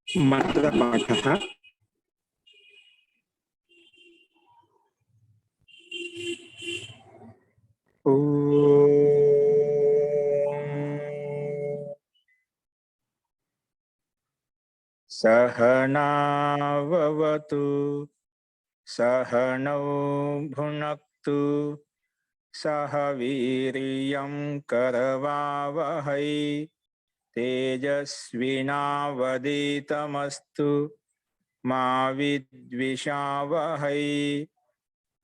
मंत्रपाठः सहनाववतु सहनौ भुनक्तु सह वीर्यं करवावहै तेजस्विनावधीतमस्तु मा विद्विषावहै।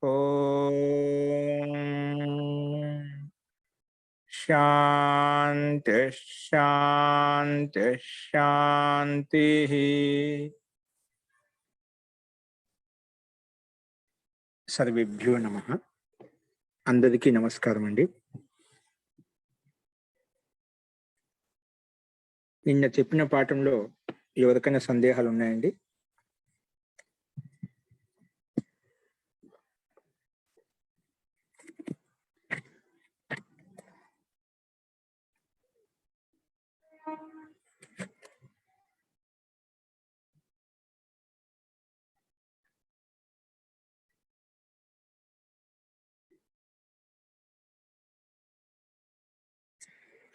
ओम शांति शांति शांति। सर्वेभ्यो नमः। అందరికీ నమస్కారం అండి. నిన్న చెప్పిన పాఠంలో ఎవరికైనా సందేహాలు ఉన్నాయండి?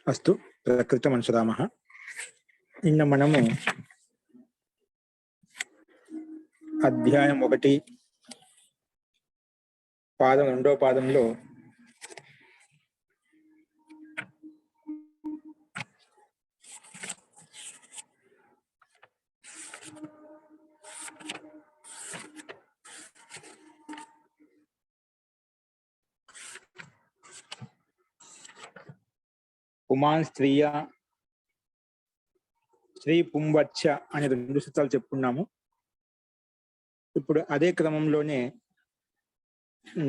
అస్తు ప్రకృత మనసురామః. నిన్న మనము అధ్యాయం 1 పాదం 2వ పాదంలో పుమాన్ స్త్రీయ స్త్రీ పుంవచ్చ అనే 2 సూత్రాలు చెప్పుకున్నాము. ఇప్పుడు అదే క్రమంలోనే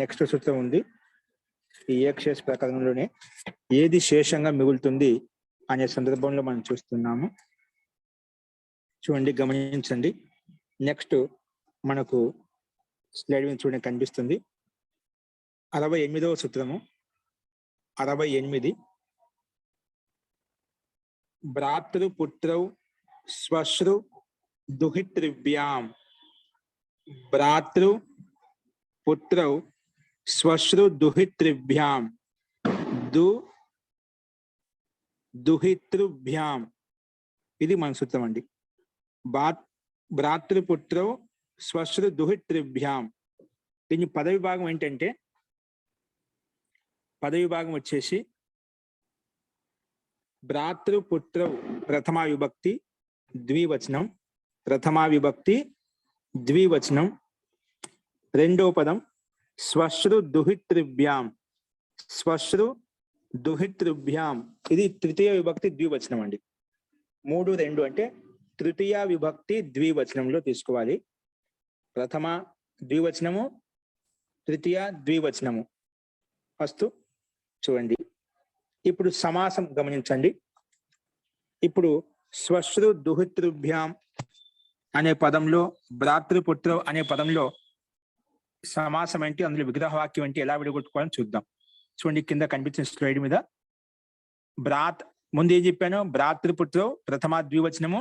నెక్స్ట్ సూత్రం ఉంది. ఈ ఏకశేష ప్రకరణంలోనే ఏది శేషంగా మిగులుతుంది అనే సందర్భంలో మనం చూస్తున్నాము. చూడండి, గమనించండి. నెక్స్ట్ మనకు స్లైడ్ మీద చూడండి, కనిపిస్తుంది 68వ సూత్రము. 68 భ్రాతృపుత్రౌ శ్వశ్రు దుహితృభ్యాం. భ్రాతృపుత్రౌ శ్వశ్రు దుహితృభ్యాం. దుహితృభ్యాం ఇది మన సూత్రం అండి. భ్రాతృపుత్రౌ శ్వశ్రు దుహితృభ్యాం. దీని పదవిభాగం ఏంటంటే, పదవిభాగం వచ్చేసి భ్రాతృపుత్రౌ ప్రథమా విభక్తి ద్వివచనం, ప్రథమా విభక్తి ద్వివచనం. రెండో పదం శ్వశ్రు దుహితృభ్యాం. శ్వశ్రు దుహితృభ్యాం ఇది తృతీయ విభక్తి ద్వివచనం అండి. 3, 2 అంటే తృతీయ విభక్తి ద్వివచనంలో తీసుకోవాలి. ప్రథమ ద్వివచనము, తృతీయ ద్వివచనము. ఫస్ట్ చూడండి. ఇప్పుడు సమాసం గమనించండి. ఇప్పుడు శ్వశ్రు దుహితృభ్యాం అనే పదంలో, భ్రాతృపుత్ర అనే పదంలో సమాసం ఏంటి, అందులో విగ్రహవాక్యం ఏంటి, ఎలా విడగొట్టుకోవాలని చూద్దాం. చూడండి, కింద కనిపించిన స్లైడ్ మీద ముందు ఏం చెప్పాను? భ్రాతృపుత్ర ప్రథమ ద్వివచనము,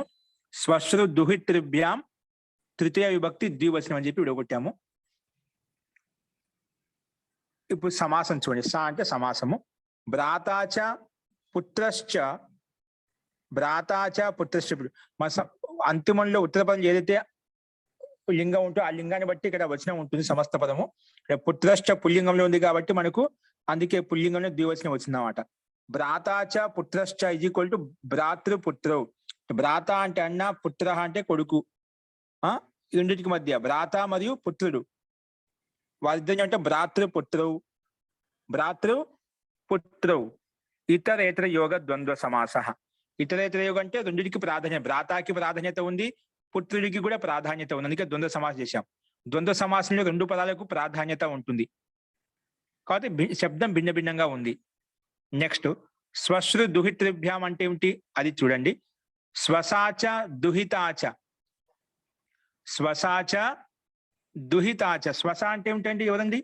శ్వశ్రు దుహితృభ్యాం తృతీయ విభక్తి ద్వివచనం అని చెప్పి విడగొట్టాము. ఇప్పుడు సమాసం చూడండి. స అంటే సమాసము. భ్రాతాచ పుత్రశ్చ, భ్రాతాచ పుత్రశ్చ. మన అంతిమంలో ఉత్తర పదం ఏదైతే లింగం ఉంటో ఆ లింగాన్ని బట్టి ఇక్కడ వచనం ఉంటుంది, సమస్త పదము. పుత్రశ్చ పుల్లింగంలో ఉంది కాబట్టి మనకు అందుకే పుల్లింగంలో ద్వివచనం వచ్చిందన్నమాట. భ్రాతాచ పుత్రశ్చ ఈజ్ ఈక్వల్ టు భ్రాతృపుత్రౌ. భ్రాత అంటే అన్న, పుత్ర అంటే కొడుకు. ఈ రెండింటికి మధ్య భ్రాత మరియు పుత్రుడు, వారిద్దరు అంటే భ్రాతృపుత్రౌ. భ్రాతృపుత్రౌ ఇతరేతర యోగ ద్వంద్వ సమాస. ఇతరేతర యోగం అంటే రెండింటికి ప్రాధాన్యత, భ్రాతాకి ప్రాధాన్యత ఉంది, పుత్రుడికి కూడా ప్రాధాన్యత ఉంది. అందుకే ద్వంద్వ సమాసం చేశాం. ద్వంద్వ సమాసంలో 2 పదాలకు ప్రాధాన్యత ఉంటుంది కాబట్టి శబ్దం భిన్న భిన్నంగా ఉంది. నెక్స్ట్ శ్వశ్రు దుహితృభ్యాం అంటే ఏమిటి అది చూడండి. శ్వసాచ దుహితాచ. శ్వసాచ దుహితాచ. శ్వస అంటే ఏమిటండి? ఎవరండి?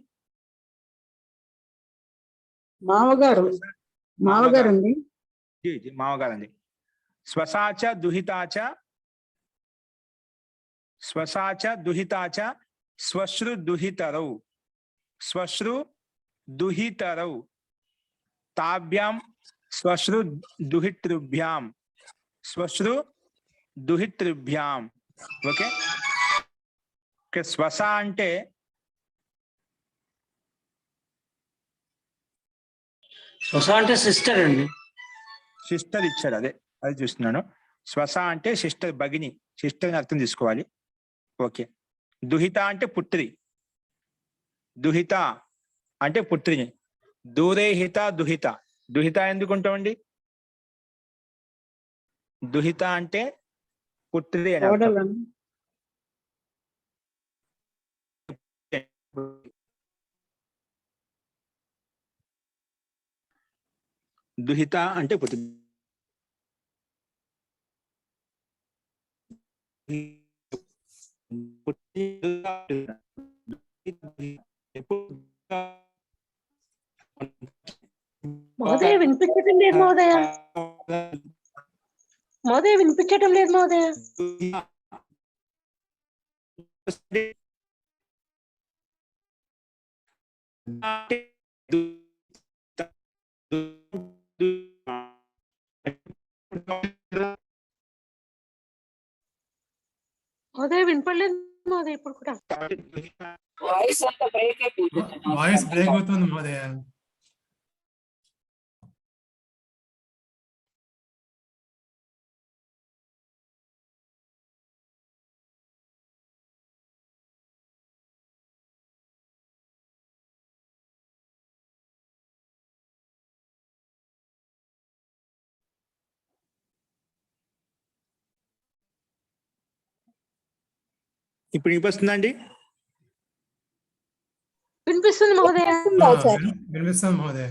మామగారు. మావగారండి. మామగారండి. శ్వసాచ దుహితాచ శ్వశ్రు దుహితరౌ తాభ్యాం శ్వశ్రు దుహితృభ్యాం. ఓకే, శ్వస అంటే సిస్టర్ అండి. సిస్టర్ ఇచ్చాడు, అది చూస్తున్నాను. శ్వస అంటే సిస్టర్, భగిని, సిస్టర్ అని అర్థం తీసుకోవాలి. ఓకే. దుహిత అంటే పుత్రి, దుహిత అంటే పుత్రిని. దూరేహిత దుహిత. దుహిత ఎందుకు ఉంటామండి? దుహిత అంటే పుత్రి అని అర్థం. దుహిత అంటే పుత్రి. మహోదయ వినిపించటం లేదు మహోదయ. మహోదయ వినిపించటం లేదు మహోదయ. మహోదయ వినపడలేదు మహోదయ. ఇప్పుడు కూడా వాయిస్ బ్రేక్ అవుతుంది మహోదయ. ఇప్పుడు వినిపిస్తుందా అండి? వినిపిస్తుంది మహోదయ. వినిపిస్తుంది మహోదయ.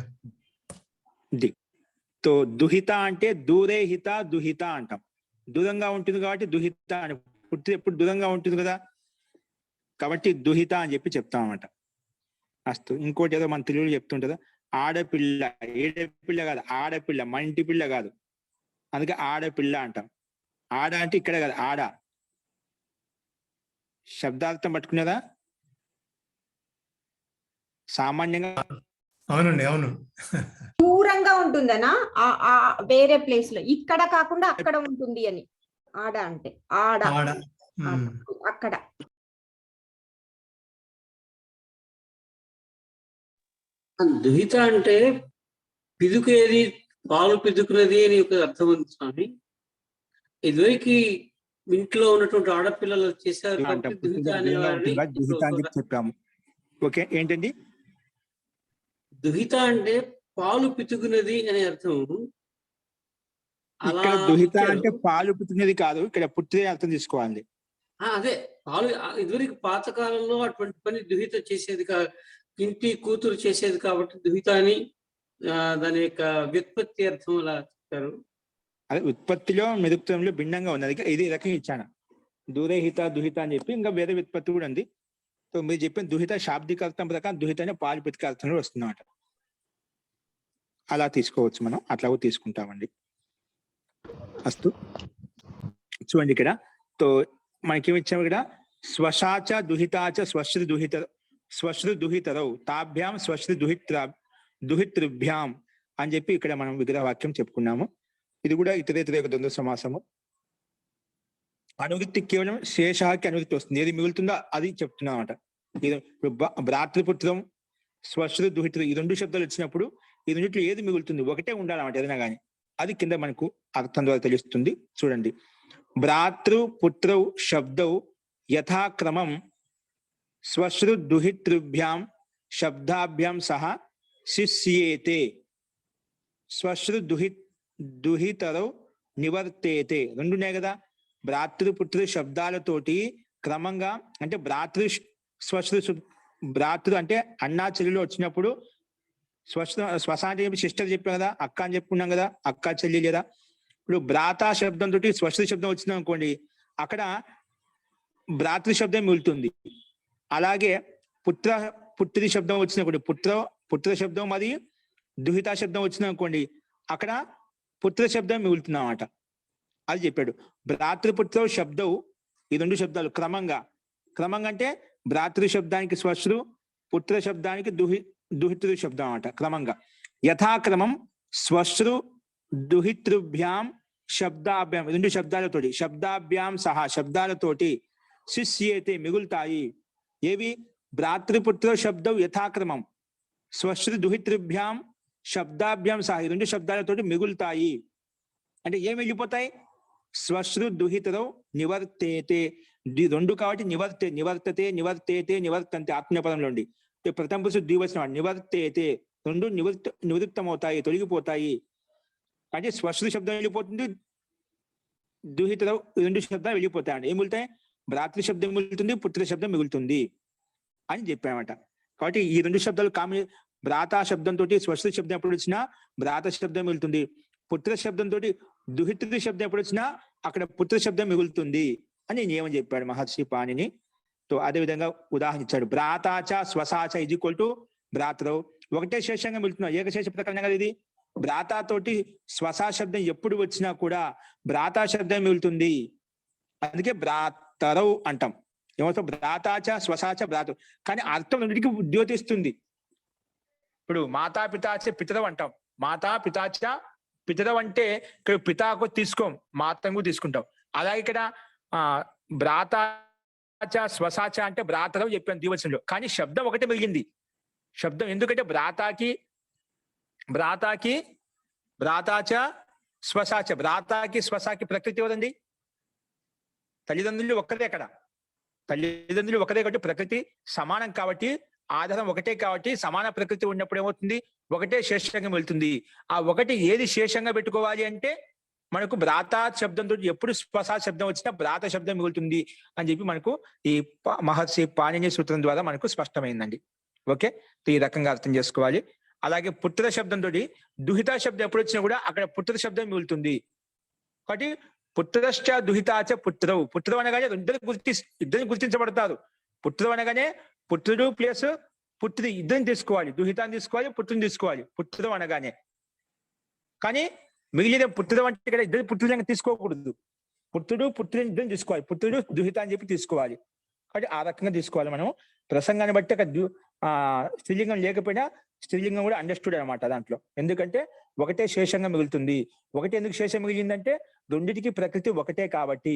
తో దుహిత అంటే దూరే హిత దుహిత అంటాం. దూరంగా ఉంటుంది కాబట్టి దుహిత అని. పుట్టి ఎప్పుడు దూరంగా ఉంటుంది కదా, కాబట్టి దుహిత అని చెప్తాం అన్నమాట. అస్తు. ఇంకోటి ఏదో మన తెలుగులో చెప్తుంటుందా, ఆడపిల్ల. ఏడపిల్ల కాదు, ఆడపిల్ల, మన ఇంటి పిల్ల కాదు, అందుకే ఆడపిల్ల అంటాం. ఆడ అంటే ఇక్కడ కాదు, ఆడ. శబ్దార్థం పట్టుకునేదా సామాన్యంగా? అవునండి, అవును. దూరంగా ఉంటుందనా, వేరే ప్లేస్ లో, ఇక్కడ కాకుండా అక్కడ ఉంటుంది అని. ఆడ అంటే ఆడ, అక్కడ. దుహిత అంటే పిదుకేది, పాలు పిదుకున్నది అని ఒక అర్థం ఉంది స్వామి. ఇదివరకు ఇంట్లో ఉన్నటువంటి ఆడపిల్లలు చేశారు కాబట్టి దుహిత అనేవారిని చెప్పాము. ఓకే, ఏంటండి దుహిత అంటే? పాలు పితుకున్నది అనే అర్థం. ఇక్కడ దుహిత అంటే పాలు పితుకునేది కాదు, ఇక్కడ పుత్రి అర్థం తీసుకోవాలి. అదే పాలు. ఇదివరకు పాతకాలంలో అటువంటి పని దుహిత చేసేది ఇంటి కూతురు చేసేది కాబట్టి దుహిత అని దాని యొక్క వ్యుత్పత్తి అర్థం అలా చెప్పారు. అదే ఉత్పత్తిలో మెదుక్తంలో భిన్నంగా ఉన్నది. ఇది రకంగా ఇచ్చాను, దూరేహిత దుహిత అని చెప్పి. ఇంకా వేరే వ్యుత్పత్తి కూడా ఉంది. సో మీరు చెప్పిన దుహిత శాబ్దిక అర్థం ప్రకారం దుహిత అనే పాలు పితిక అర్థంలో వస్తుందన్నమాట. అలా తీసుకోవచ్చు మనం, అట్లా తీసుకుంటామండి. అస్తు. చూడండి ఇక్కడ తో మనకేమి ఇచ్చాము ఇక్కడ, శ్వశాచ దుహితాచ శ్వశ్రు దుహితరౌ తాభ్యాం శ్వశ్రు దుహితృభ్యాం అని చెప్పి ఇక్కడ మనం విగ్రహ వాక్యం చెప్పుకున్నాము. ఇది కూడా ఇతరేతర ద్వంద్వ సమాసము. అనువృత్తి కేవలం శేషాకి అనువృత్తి వస్తుంది, ఏది మిగులుతుందో అది చెప్తున్నా అనమాట. ఇది భ్రాతృపుత్రం, శ్వశ్రు దుహితృ, ఈ రెండు శబ్దాలు వచ్చినప్పుడు ఈ రెండిట్లో ఏది మిగులుతుంది, ఒకటే ఉండాలన్నమాట ఏదైనా కానీ. అది కింద మనకు అర్థం ద్వారా తెలుస్తుంది. చూడండి, భ్రాతృపుత్రౌ శబ్దౌ యథాక్రమం శ్వశ్రు దుహితృభ్యాం శబ్దాభ్యాం సహ శిష్యేతే శ్వశ్రు దుహితరౌ నివర్తేతే. రెండునే కదా, భ్రాతృపుత్రు శబ్దాలతోటి క్రమంగా, అంటే భ్రాతృ అంటే అన్నా చెల్లెలు వచ్చినప్పుడు శ్వశ అంటే సిస్టర్ చెప్పాం కదా, అక్క అని చెప్పుకున్నాం కదా, అక్క చెల్లి లేదా. ఇప్పుడు భ్రాత శబ్దం తోటి శ్వశ్రు శబ్దం వచ్చింది అనుకోండి, అక్కడ భ్రాతృ శబ్దం మిగులుతుంది. అలాగే పుత్రి శబ్దం వచ్చినప్పుడు పుత్ర శబ్దం అది దుహిత శబ్దం వచ్చింది అనుకోండి, అక్కడ పుత్ర శబ్దం మిగులుతుంది అన్నమాట. అది చెప్పాడు. భ్రాతృపుత్ర శబ్దం, ఈ రెండు శబ్దాలు క్రమంగా అంటే భ్రాతృ శబ్దానికి స్వశ్రు, పుత్ర శబ్దానికి దుహితృ శబ్దం అన్నమాట. క్రమంగా యథాక్రమం స్వశ్రు దుహితృభ్యాం శబ్దాభ్యాం, రెండు శబ్దాలతోటి, శబ్దాభ్యాం సహా శబ్దాలతోటి శిష్యేతే మిగులుతాయి. ఏవి? భ్రాతృపుత్ర శబ్దం యథాక్రమం, స్వశ్రు దుహితృభ్యాం శబ్దాభ్యాం సహా, ఈ రెండు శబ్దాలతోటి మిగులుతాయి. అంటే ఏం వెళ్ళిపోతాయి? స్వశ్రు దుహితరౌ నివర్తేతే, రెండు కాబట్టి నివర్తతే నివర్తంతే ఆత్మీయపదంలో ఉండి ప్రథమ పురుషుడు ద్వివచనం నివర్తేతే, రెండు నివృత్తమవుతాయి, తొలగిపోతాయి. అంటే స్వశ్రు శబ్దం వెళ్ళిపోతుంది, దుహితరౌ రెండు శబ్దాలు వెళ్ళిపోతాయండి. ఏం మిగులుతాయి? భ్రాతృ శబ్దం మిగులుతుంది, పుత్ర శబ్దం మిగులుతుంది అని చెప్పామట. కాబట్టి ఈ రెండు శబ్దాలు భ్రాత శబ్దంతో స్వశ్రు శబ్దం ఎప్పుడు వచ్చినా భ్రాత శబ్దం మిగులుతుంది, పుత్ర శబ్దంతో దుహితృ శబ్దం ఎప్పుడు వచ్చినా అక్కడ పుత్ర శబ్దం మిగులుతుంది అని నియమం చెప్పాడు మహర్షి పాణిని. తో అదే విధంగా ఉదాహరణ ఇచ్చాడు. భ్రాతాచ స్వసాచ ఇజ్ ఈక్వల్ టు భ్రాతరౌ, ఒకటే శేషంగా మిగులుతున్నాం, ఏకశేష ప్రకరణం కదా ఇది. భ్రాత తోటి స్వసా శబ్దం ఎప్పుడు వచ్చినా కూడా భ్రాత శబ్దం మిగులుతుంది, అందుకే భ్రాతరౌ అంటాం. ఏమవుతాం? భ్రాతాచ స్వసాచ భ్రాత, కానీ అర్థం రెండింటికి ఉద్యోతిస్తుంది. ఇప్పుడు మాతా పితాచ పితరవ్ అంటాం, మాతా పితాచ పితరవ్ అంటే ఇక్కడ పితాకు తీసుకోం, మాతంగు తీసుకుంటాం. అలాగే ఇక్కడ భ్రాతాచ స్వసాచ అంటే భ్రాతరవ్ చెప్పాను ద్వివచనంలో, కానీ శబ్దం ఒకటే మిగిలింది. శబ్దం ఎందుకంటే భ్రాతాకి భ్రాతాచ స్వసాచ, భ్రాతాకి స్వసాకి ప్రకృతి ఎవరండి? తల్లిదండ్రులు ఒక్కరే. అక్కడ తల్లిదండ్రులు ఒకటే కాబట్టి ప్రకృతి సమానం కాబట్టి ఆధారం ఒకటే కాబట్టి సమాన ప్రకృతి ఉన్నప్పుడు ఏమవుతుంది? ఒకటే శేషంగా వెళ్తుంది. ఆ ఒకటి ఏది శేషంగా పెట్టుకోవాలి అంటే మనకు భ్రాత శబ్దంతో ఎప్పుడు స్వసా శబ్దం వచ్చినా భ్రాత శబ్దం మిగులుతుంది అని చెప్పి మనకు ఈ మహర్షి పాణిని సూత్రం ద్వారా మనకు స్పష్టమైందండి. ఓకే, ఈ రకంగా అర్థం చేసుకోవాలి. అలాగే పుత్ర శబ్దంతో దుహిత శబ్దం ఎప్పుడు వచ్చినా కూడా అక్కడ పుత్ర శబ్దం మిగులుతుంది. కాబట్టి పుత్రశ్చ దుహితాచ పుత్రవు, పుత్రం అనగానే ఇద్దరిని గుర్తించబడతారు. పుత్రం అనగానే పుత్రుడు ప్లస్ పుత్రి ఇద్దరిని తీసుకోవాలి, దుహితాన్ని తీసుకోవాలి, పుత్రుని తీసుకోవాలి పుత్రం అనగానే. కానీ మిగిలిన పుత్రం అంటే ఇక్కడ ఇద్దరు పుత్రులను తీసుకోకూడదు, పుత్రుడు పుత్రుని ఇద్దరిని తీసుకోవాలి, పుత్రుడు దుహిత అని చెప్పి తీసుకోవాలి. కాబట్టి ఆ రకంగా తీసుకోవాలి మనం. ప్రసంగాన్ని బట్టి అక్కడ స్త్రీలింగం లేకపోయినా స్త్రీలింగం కూడా అండర్స్టూడ్ అనమాట దాంట్లో. ఎందుకంటే ఒకటే శేషంగా మిగులుతుంది. ఒకటి ఎందుకు శేషం మిగిలిందంటే రెండిటికి ప్రకృతి ఒకటే కాబట్టి,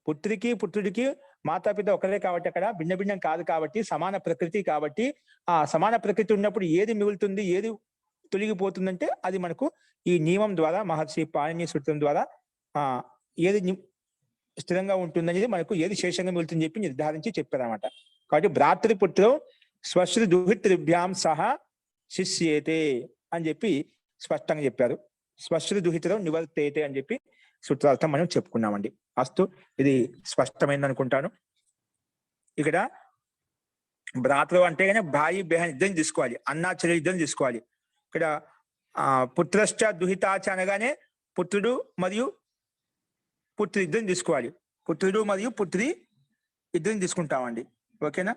పుత్రికి పుత్రుడికి మాతాపిత ఒకరే కాబట్టి అక్కడ భిన్న భిన్నం కాదు కాబట్టి సమాన ప్రకృతి కాబట్టి ఆ సమాన ప్రకృతి ఉన్నప్పుడు ఏది మిగులుతుంది ఏది తొలగిపోతుందంటే అది మనకు ఈ నియమం ద్వారా మహర్షి పాణిని సూత్రం ద్వారా ఏది స్థిరంగా ఉంటుందనేది మనకు ఏది శేషంగా మిగులుతుందని చెప్పి నిర్ధారించి చెప్పారనమాట. కాబట్టి భ్రాతృపుత్రం స్వశ్రు దుహితృభ్యాం సహా శిష్యేతే అని చెప్పి స్పష్టంగా చెప్పారు. శ్వశ్రు దుహితరం నివర్తేతే అని చెప్పి సూత్రార్థం మనం చెప్పుకున్నామండి. అస్తు, ఇది స్పష్టమైంది అనుకుంటాను. ఇక్కడ భ్రాతృ అంటే కానీ భాయి బెహన్ ఇద్దరిని తీసుకోవాలి, అన్నా చెల్లి ఇద్దరిని తీసుకోవాలి. ఇక్కడ పుత్రశ్చ దుహితాచ అనగానే పుత్రుడు మరియు పుత్రి ఇద్దరిని తీసుకోవాలి, పుత్రుడు మరియు పుత్రి ఇద్దరిని తీసుకుంటామండి. ఓకేనా?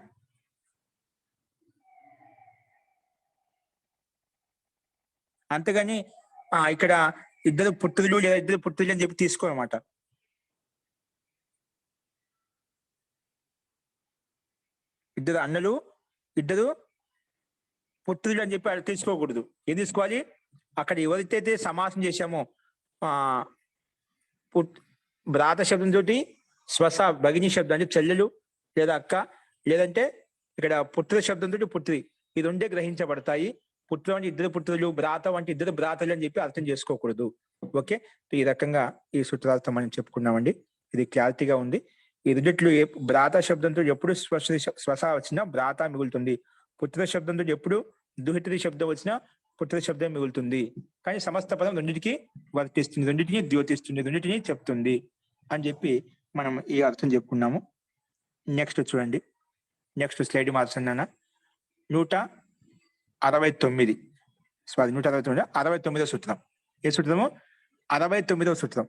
అంతేగాని ఇక్కడ ఇద్దరు పుత్రులు లేదా ఇద్దరు పుత్రులు అని చెప్పి తీసుకోనమాట. ఇద్దరు అన్నలు ఇద్దరు పుత్రులు అని చెప్పి అది తీసుకోకూడదు. ఏం తీసుకోవాలి? అక్కడ ఎవరికైతే సమాసం చేశామో భ్రాత శబ్దంతో స్వస భగిని శబ్దం అంటే చెల్లెలు లేదా అక్క, లేదంటే ఇక్కడ పుత్ర శబ్దంతో పుత్రి, ఈ రెండే గ్రహించబడతాయి. పుత్రం అంటే ఇద్దరు పుత్రులు, భ్రాత అంటే ఇద్దరు భ్రాతలు అని చెప్పి అర్థం చేసుకోకూడదు. ఓకే, ఈ రకంగా ఈ సూత్రార్థం మనం చెప్పుకున్నామండి. ఇది క్లారిటీగా ఉంది. ఈ రెండిట్లు భ్రాత శబ్దంతో ఎప్పుడు శ్వస వచ్చినా భ్రాత మిగులుతుంది, పుత్ర శబ్దంతో ఎప్పుడు దుహిత్రి శబ్దం వచ్చినా పుత్ర శబ్దం మిగులుతుంది. కానీ సమస్త పదం రెండింటికి వర్తిస్తుంది, రెండింటిని ద్యోతిస్తుంది, రెండింటిని చెప్తుంది అని చెప్పి మనం ఈ అర్థం చెప్పుకున్నాము. నెక్స్ట్ చూడండి, నెక్స్ట్ స్లైడ్ మార్చండి అన్న. 169 69వ సూత్రం. ఏ సూత్రము? 69వ సూత్రం.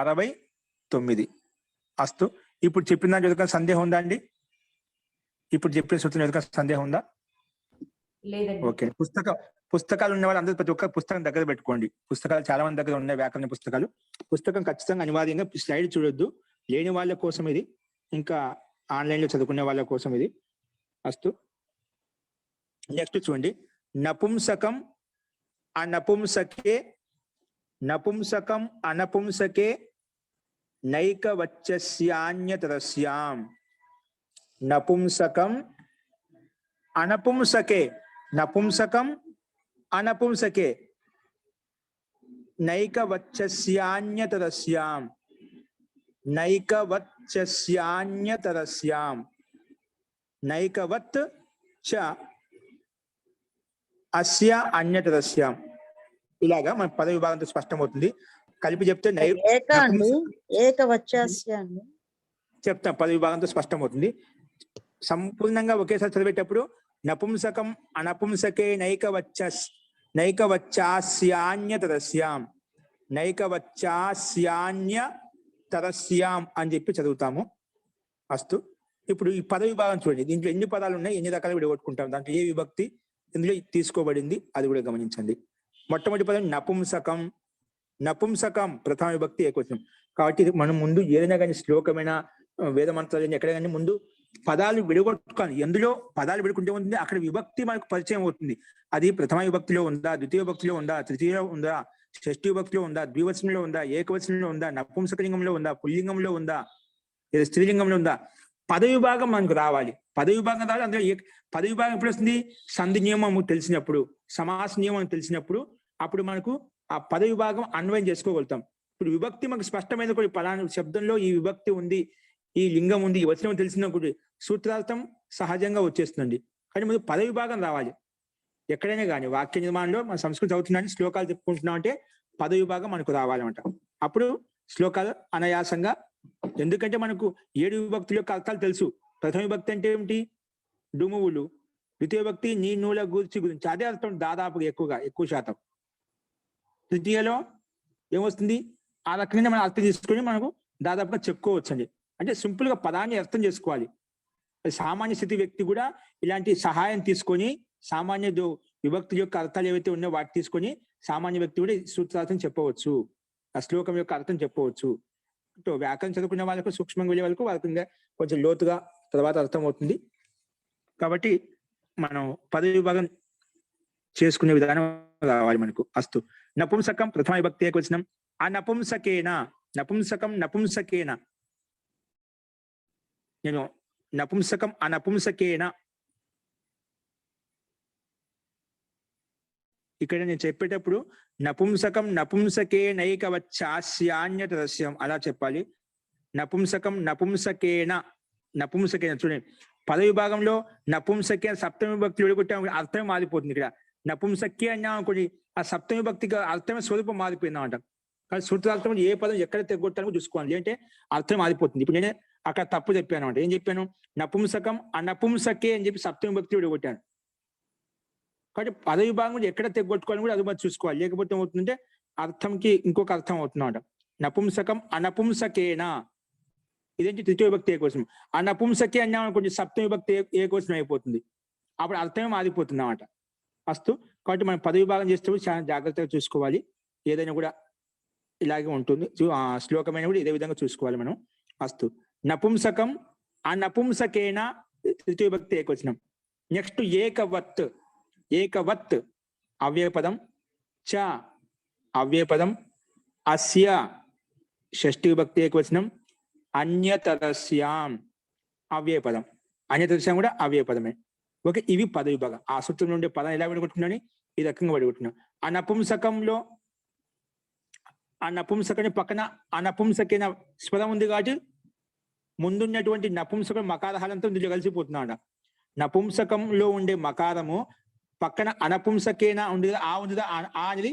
69. అస్తు. ఇప్పుడు చెప్పిన దాంట్లో ఎవరికైనా సందేహం ఉందా అండి? ఇప్పుడు చెప్పిన సూత్రం ఎవరికైనా సందేహం ఉందా? లేదండి. ఓకే, పుస్తకాలు ఉన్న వాళ్ళు అందరూ ప్రతి ఒక్క పుస్తకం దగ్గర పెట్టుకోండి. పుస్తకాలు చాలా మంది దగ్గర ఉన్నాయి, వ్యాకరణ పుస్తకాలు. పుస్తకం ఖచ్చితంగా అనివార్యంగా, స్లైడ్ చూడొద్దు. లేని వాళ్ళ కోసం ఇది, ఇంకా ఆన్లైన్ లో చదువుకునే వాళ్ళ కోసం ఇది. అస్తు. నెక్స్ట్ చూడండి, నపుంసకం అనపుంసకే, నపుంసకం అనపుంసకే నైకవచ్చస్యాన్యతరస్యాం. నపుంసకం అనపుంసకే, నపుంసకం అనపుంసకే నైకవచ్చస్యాన్యతరస్యాం. నైకవచ్చస్యాన్యతరస్యాం. నైకవత్ చ అస్య అన్యతరస్యాం. ఇలాగా మన పద విభాగంతో స్పష్టమవుతుంది. కలిపి చెప్తే చెప్తాం, పద విభాగంతో స్పష్టమవుతుంది. సంపూర్ణంగా ఒకేసారి చదివేటప్పుడు నపుంసకం అనపుంసకే నైకవచ్చాస్యాన్యతరస్యాం, నైకవచ్చాస్యాన్యతరస్యాం అని చెప్పి చదువుతాము. అస్తు. ఇప్పుడు ఈ పద విభాగం చూడండి, దీంట్లో ఎన్ని పదాలు ఉన్నాయి, ఎన్ని రకాలు విడగొట్టుకుంటాం, దాంట్లో ఏ విభక్తి ఇందులో తీసుకోబడింది అది కూడా గమనించండి. మొట్టమొదటి పదం నపుంసకం. నపుంసకం ప్రథమ విభక్తి ఏకవచనం. కాబట్టి ఇది మనం ముందు ఏదైనా కానీ శ్లోకమైన వేద మంత్రాలు ఎక్కడ కానీ ముందు పదాలు విడగొట్టుకోవాలి. ఎందులో పదాలు విడుకుంటే ఉంటుంది, అక్కడ విభక్తి మనకు పరిచయం అవుతుంది. అది ప్రథమ విభక్తిలో ఉందా, ద్వితీయ విభక్తిలో ఉందా, తృతీయలో ఉందా, షష్ఠీ విభక్తిలో ఉందా, ద్వివచనంలో ఉందా, ఏకవచనంలో ఉందా, నపుంసకలింగంలో ఉందా, పుల్లింగంలో ఉందా, లేదా స్త్రీలింగంలో ఉందా, పద విభాగం మనకు రావాలి. పద విభాగం రావాలి. అందులో పద విభాగం ఎప్పుడు వస్తుంది, సంధి నియమం తెలిసినప్పుడు, సమాస నియమం తెలిసినప్పుడు అప్పుడు మనకు ఆ పద విభాగం అన్వయం చేసుకోగలుగుతాం. ఇప్పుడు విభక్తి మనకు స్పష్టమైన కూడా పలానా శబ్దంలో ఈ విభక్తి ఉంది, ఈ లింగం ఉంది, ఈ వచనం తెలిసినప్పుడు సూత్రార్థం సహజంగా వచ్చేస్తుందండి. కానీ ముందు పద విభాగం రావాలి. ఎక్కడైనా కానీ వాక్య నిర్మాణంలో మన సంస్కృతి అవుతుందని శ్లోకాలు చెప్పుకుంటున్నాం అంటే పద విభాగం మనకు రావాలన్నమాట. అప్పుడు శ్లోకాలు అనాయాసంగా, ఎందుకంటే మనకు 7 విభక్తుల యొక్క అర్థాలు తెలుసు. ప్రథమ విభక్తి అంటే ఏమిటి, డుమువులు. ద్వితీయ విభక్తి నీ నూల గురించి, అదే అర్థం దాదాపుగా ఎక్కువ శాతం. తృతీయలో ఏమొస్తుంది, ఆ రకంగా మనం అర్థం చేసుకొని మనకు దాదాపుగా చెప్పుకోవచ్చు అండి. అంటే సింపుల్ గా పదాన్ని అర్థం చేసుకోవాలి. సామాన్య స్థితి వ్యక్తి కూడా ఇలాంటి సహాయం తీసుకొని సామాన్య విభక్తి యొక్క అర్థాలు ఏవైతే ఉన్నాయో వాటి తీసుకొని సామాన్య వ్యక్తి కూడా సూత్రార్థం చెప్పవచ్చు, ఆ శ్లోకం యొక్క అర్థం చెప్పవచ్చు. వ్యాకరణ చదువుకునే వాళ్ళకు, సూక్ష్మంగా వెళ్ళే వాళ్ళకు వాళ్ళకి కొంచెం లోతుగా తర్వాత అర్థం అవుతుంది. కాబట్టి మనం పద విభాగం చేసుకునే విధానం రావాలి మనకు. అస్తు. నపుంసకం ప్రథమ విభక్తి ఏకవచనం. ఆ నపుంసకేన, నపుంసకం నపుంసకేన, నేను నపుంసకం అనపుంసకేన, ఇక్కడ నేను చెప్పేటప్పుడు నపుంసకం నపుంసకే నైకవచ్చాస్యాన్యతరస్యం అలా చెప్పాలి. నపుంసకం నపుంసకేన, నపుంసకేన. చూడండి, పద విభాగంలో నపుంసకే సప్తమి విభక్తి విడగొట్టే అర్థమే మారిపోతుంది. ఇక్కడ నపుంసకే అన్నా అనుకోండి, ఆ సప్తమి విభక్తిగా అర్థమే స్వరూపం మారిపోయిందన్నమాట. కానీ సూత్రార్థం ఏ పదం ఎక్కడ తెగొట్టాలో చూసుకోవాలి, అంటే అర్థం మారిపోతుంది. ఇప్పుడు నేనే అక్కడ తప్పు చెప్పాను అంటే ఏం చెప్పాను, నపుంసకం అనపుంసకే అని చెప్పి సప్తమి విభక్తి విడగొట్టాను. కాబట్టి పద విభాగం ఎక్కడ తెగొట్టుకోవాలని కూడా అది మరి చూసుకోవాలి. లేకపోతే ఏమవుతుందంటే అర్థంకి ఇంకొక అర్థం అవుతుందన్నమాట. నపుంసకం అనపుంసకేనా, ఇదేంటి తృతీయ విభక్తి ఏకవచనం. అనపుంసకే అన్నా కొంచెం సప్తమి విభక్తి ఏకవచనం అయిపోతుంది, అప్పుడు అర్థమే మారిపోతుంది అన్నమాట. అస్తు. కాబట్టి మనం పద విభాగం చేసేటప్పుడు చాలా జాగ్రత్తగా చూసుకోవాలి. ఏదైనా కూడా ఇలాగే ఉంటుంది, శ్లోకమైన కూడా ఇదే విధంగా చూసుకోవాలి మనం. అస్తు. నపుంసకం అనపుంసకేన తృతీయ విభక్తి ఏకవచనం. నెక్స్ట్ ఏకవత్. ఏకవత్ అవ్యయపదం, చ అవ్యయపదం, అస్య షష్ఠీ విభక్తి ఏకవచనం, అన్యతరస్యాం అవ్యయపదం. అన్యతరస్యాం కూడా అవ్యయపదమే. ఓకే, ఇవి పద విభాగం. ఆ సూత్రంలో ఉండే పదం ఎలా విడగొట్టుకున్నాను, ఈ రకంగా విడగొట్టున్నాం. ఆ నపుంసకంలో ఆ నపుంసకని పక్కన అనపుంసకైన స్వరం ఉంది కాబట్టి ముందున్నటువంటి నపుంసకం మకారహాలంతో ఇందులో కలిసిపోతున్నాడు. నపుంసకంలో ఉండే మకారము పక్కన అనపుంసకేన ఉంది, ఆ ఉంది, ఆ అనేది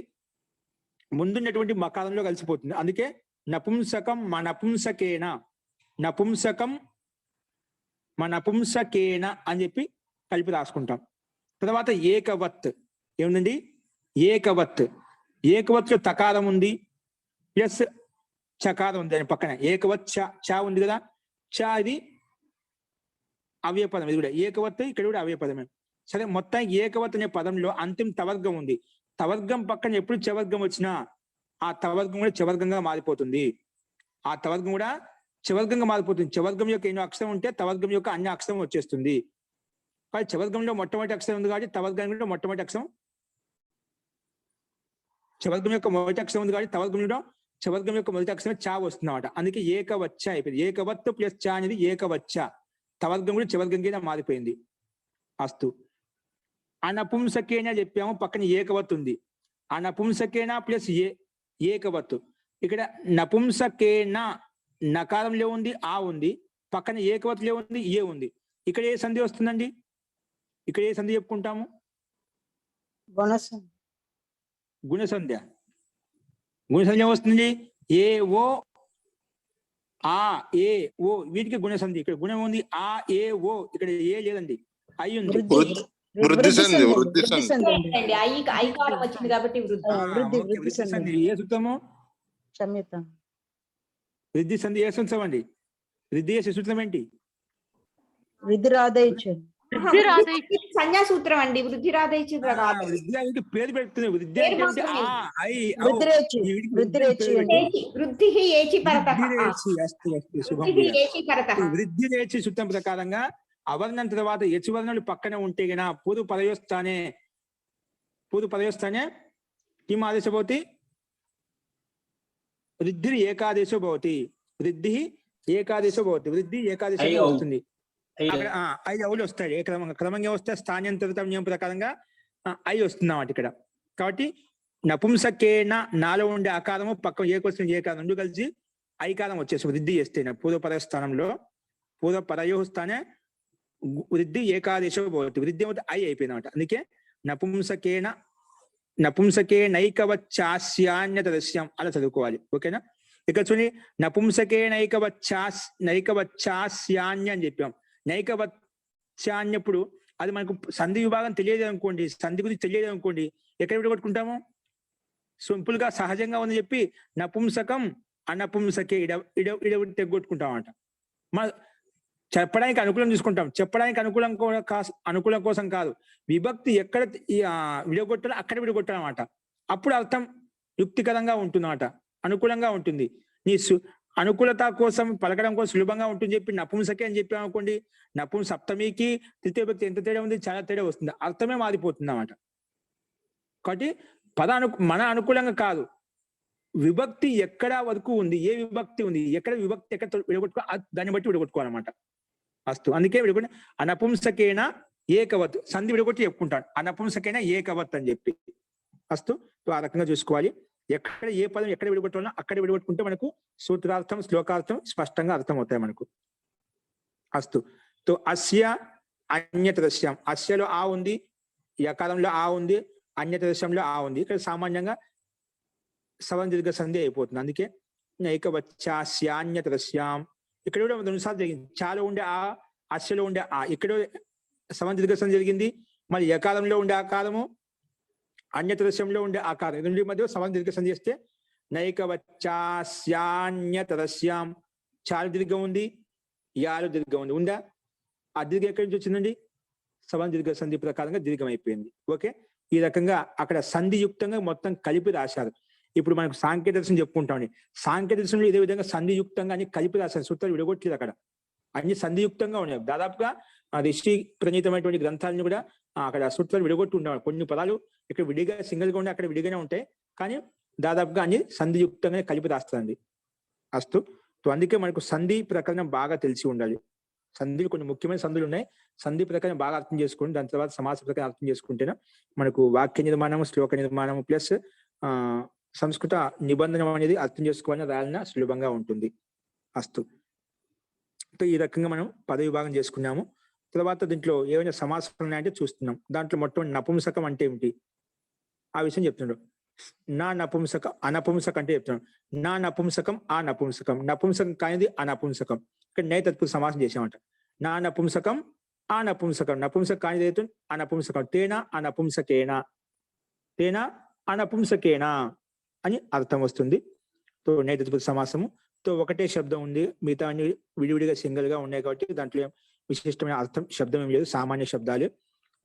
ముందున్నటువంటి మకారంలో కలిసిపోతుంది. అందుకే నపుంసకం మనపుంసకేన, నపుంసకం మనపుంసకేన అని చెప్పి కలిపి రాసుకుంటాం. తర్వాత ఏకవత్ ఏముందండి, ఏకవత్. ఏకవత్లో తకారం ఉంది ప్లస్ చకారం ఉంది, దాని పక్కన ఏకవత్ చ ఉంది కదా, చ ఇది అవ్యయపదం. ఇది కూడా ఏకవత్, ఇక్కడ కూడా అవ్యయపదమే. సరే, మొత్తానికి ఏకవత్ అనే పదంలో అంతిమ తవర్గం ఉంది. తవర్గం పక్కన ఎప్పుడు చవర్గం వచ్చినా ఆ తవర్గం కూడా చవర్గంగా మారిపోతుంది. ఆ తవర్గం కూడా చవర్గంగా మారిపోతుంది. చవర్గం యొక్క ఎన్నో అక్షరం ఉంటే తవర్గం యొక్క అన్ని అక్షరం వచ్చేస్తుంది. కానీ చవర్గంలో మొట్టమొదటి అక్షరం ఉంది కాబట్టి తవర్గంలో మొట్టమొదటి అక్షరం, చవర్గం యొక్క మొదటి అక్షరం ఉంది కాబట్టి తవర్గంలో చవర్గం యొక్క మొదటి అక్షరం చా వస్తుంది అన్నమాట. అందుకే ఏకవచ్చ అయిపోయింది. ఏకవత్ ప్లస్ చా అనేది ఏకవచ్చ. తవర్గం కూడా చవర్గం కింద మారిపోయింది. అస్తు. అనపుంసకేన చెప్పాము, పక్కన ఏకవత్ ఉంది. అనపుంసకేన ప్లస్ ఏకవత్. ఇక్కడ నపుంసకేన నకారంలో ఉంది ఆ ఉంది, పక్కన ఏకవత్లో ఉంది ఏ ఉంది. ఇక్కడ ఏ సంధి వస్తుందండి? ఇక్కడ ఏ సంధి చెప్పుకుంటాము? గుణసంధ్య. గుణసంధ్య వస్తుంది. ఏ ఓ ఆ ఏ ఓ వీటికి గుణసంధి. ఇక్కడ గుణం ఉంది ఆ ఏ ఓ, ఇక్కడ ఏ లేదండి, ఐ ఉంది. వృద్ధి సంధి, వృద్ధి సంధి. అండి, ఐకారం వచ్చింది కాబట్టి వృద్ధి. ఓకే, వృద్ధి సంధి ఏ సూత్రము? వృద్ధి సంధి ఏ సూత్రం అండి? వృద్ధి చేసే సూత్రం ఏంటి? వృద్ధి రాదయిచ్చు. సంజ్ఞా సూత్రం అండి. వృద్ధి రాదయిచ్చు. వృద్ధి అంటే పేరు పెడుతుంది. వృద్ధి అంటే ఆ ఐ ఔ. వృద్ధి ఏచి పరతః. వృద్ధి రేచి సూత్రం ప్రకారంగా అవర్ణం తర్వాత హెచ్చు వర్ణాలు పక్కన ఉంటే గన పూర్వ పదయోస్థానే కిం ఆదేశ భవతి? వృద్ధి ఏకాదేశో భవతి. వృద్ధి ఏకాదేశో భవతి. వృద్ధి ఏకాదేశం వస్తుంది. అక్కడ ఐ అవులు వస్తాయి. క్రమంగా వస్తే స్థానాంతరిత నియమం ప్రకారంగా ఐ వస్తుంది అన్నమాట ఇక్కడ. కాబట్టి నపుంసకేన నాలో ఉండే ఆకారము పక్కన ఏకొస్తుంది ఏకారం రెండు కలిసి ఐకారం వచ్చేసి వృద్ధి చేస్తే పూర్వపరయ స్థానంలో పూర్వపరయో స్థానే వృద్ధి ఏకాదేశో భవతి. వృద్ధి ఏమవుతుంది? ఐ అయిపోయింది అనమాట. అందుకే నపుంసకేనైకవచ్చాస్యాన్యతరస్యం అలా చదువుకోవాలి. ఓకేనా? ఇక్కడ చూడండి, నపుంసకేనైకవచ్చాస్యాన్య అని చెప్పాం. నైకవచ్చాన్యప్పుడు అది మనకు సంధి విభాగం తెలియదు అనుకోండి, సంధి గురించి తెలియదు అనుకోండి, ఎక్కడ విడగొట్టుకుంటాము? సింపుల్ గా సహజంగా ఉందని చెప్పి నపుంసకం అనపుంసకే ఇడ తెగొట్టుకుంటాం అంట. చెప్పడానికి అనుకూలం చూసుకుంటాం. చెప్పడానికి అనుకూలం కోసం కాదు, విభక్తి ఎక్కడ విడగొట్టాలో అక్కడ విడగొట్టాలన్నమాట. అప్పుడు అర్థం యుక్తికరంగా ఉంటుందన్నమాట, అనుకూలంగా ఉంటుంది. నీ అనుకూలత కోసం పలకడం కోసం సులభంగా ఉంటుంది చెప్పి నపుంసకే అని చెప్పాం అనుకోండి, సప్తమికి తృతీయ విభక్తి ఎంత తేడా ఉంది? చాలా తేడా వస్తుంది, అర్థమే మారిపోతుంది అన్నమాట. కాబట్టి మన అనుకూలంగా కాదు, విభక్తి ఎక్కడ వరకు ఉంది, ఏ విభక్తి ఉంది, ఎక్కడ విభక్తి ఎక్కడ విడగొట్టుకో దాన్ని బట్టి విడగొట్టుకోవాలన్నమాట. అస్తు. అందుకే విడగొట్టి అనపుంసకేన ఏకవత్ సంధి విడగొట్టి చెప్పుకుంటాడు. అనపుంసకేన ఏకవత్ అని చెప్పి. అస్తు. ఆ రకంగా చూసుకోవాలి. ఎక్కడ ఏ పదం ఎక్కడ విడగొట్టాలో అక్కడ విడగొట్టుకుంటే మనకు సూత్రార్థం శ్లోకార్థం స్పష్టంగా అర్థం అవుతాయి మనకు. అస్తు. తో అస్య అన్యతరస్యం. అస్యలో ఆ ఉంది, యకారంలో ఆ ఉంది, అన్యతరస్యంలో ఆ ఉంది. ఇక్కడ సామాన్యంగా సవర్ణ దీర్ఘ సంధి అయిపోతుంది. అందుకే నైకవచ్చాస్యాన్యతరస్యాం. ఇక్కడ కూడా రెండుసార్లు జరిగింది. చాలో ఉండే ఆ, అస్యలో ఉండే ఆ, ఇక్కడ సవర్ణ దీర్ఘ సంధి జరిగింది. మళ్ళీ యకారంలో ఉండే ఆకారము, అన్యతరస్యంలో ఉండే ఆకారం, రెండు మధ్య సవర్ణ దీర్ఘ సంధి చేస్తే నైకవచ్చాస్యాన్యతరస్యాం. చాలు దీర్ఘం ఉంది, యాలు దీర్ఘం ఉంది. ఉందా? ఆ దీర్ఘం ఎక్కడి నుంచి వచ్చిందండి? సవర్ణ దీర్ఘ సంధి ప్రకారంగా దీర్ఘం అయిపోయింది. ఓకే, ఈ రకంగా అక్కడ సంధియుక్తంగా మొత్తం కలిపి రాశారు. ఇప్పుడు మనకు సాంకేతిక దర్శనం చెప్పుకుంటామండి. సాంకేతిక దర్శనంలో ఇదే విధంగా సంధియుక్తంగా అన్ని కలిపి రాశారు. సూత్రాలు విడగొట్టలేదు, అక్కడ అన్ని సంధియుక్తంగా ఉన్నాయి. దాదాపుగా ఋషి ప్రణీతమైనటువంటి గ్రంథాలను కూడా అక్కడ సూత్రాలు విడగొట్టి ఉండేవాడు. కొన్ని పదాలు ఇక్కడ విడిగా సింగిల్ గా ఉండి అక్కడ విడిగానే ఉంటాయి, కానీ దాదాపుగా అన్ని సంధియుక్తంగానే కలిపి రాస్తుంది. అస్తు. అందుకే మనకు సంధి ప్రకరణం బాగా తెలిసి ఉండాలి. సంధులు కొన్ని ముఖ్యమైన సంధులు ఉన్నాయి. సంధి ప్రకారం బాగా అర్థం చేసుకుని దాని తర్వాత సమాస ప్రకారం అర్థం చేసుకుంటేనే మనకు వాక్య నిర్మాణం, శ్లోక నిర్మాణం ప్లస్ సంస్కృత నిబంధన అనేది అర్థం చేసుకోవాలని రాయాలన్నా సులభంగా ఉంటుంది. అస్తు. ఈ రకంగా మనం పద విభాగం చేసుకున్నాము. తర్వాత దీంట్లో ఏమైనా సమాసాలు ఉన్నాయంటే చూస్తున్నాం. దాంట్లో మొట్టమొదటి నపుంసకం అంటే ఏమిటి ఆ విషయం చెప్తున్నాడు. నా నపుంసకం, అనపుంసకం అంటే చెప్తున్నాడు. నా నపుంసకం, ఆ నపుంసకం. నపుంసకం కానిది అనపుంసకం. ఇక్కడ నే తత్పురుష సమాసం చేసామంట. నా నపుంసకం, ఆ నపుంసకం. నపుంసకం కానిది అయితే అనపుంసకం. తేనా అనపుంసకేనా, తేనా అనపుంసకేనా అని అర్థం వస్తుంది. తో నే తత్పురుష సమాసము. తో ఒకటే శబ్దం ఉంది, మిగతా అన్ని విడివిడిగా సింగిల్ గా ఉన్నాయి కాబట్టి దాంట్లో విశిష్టమైన అర్థం శబ్దం ఏం లేదు, సామాన్య శబ్దాలు.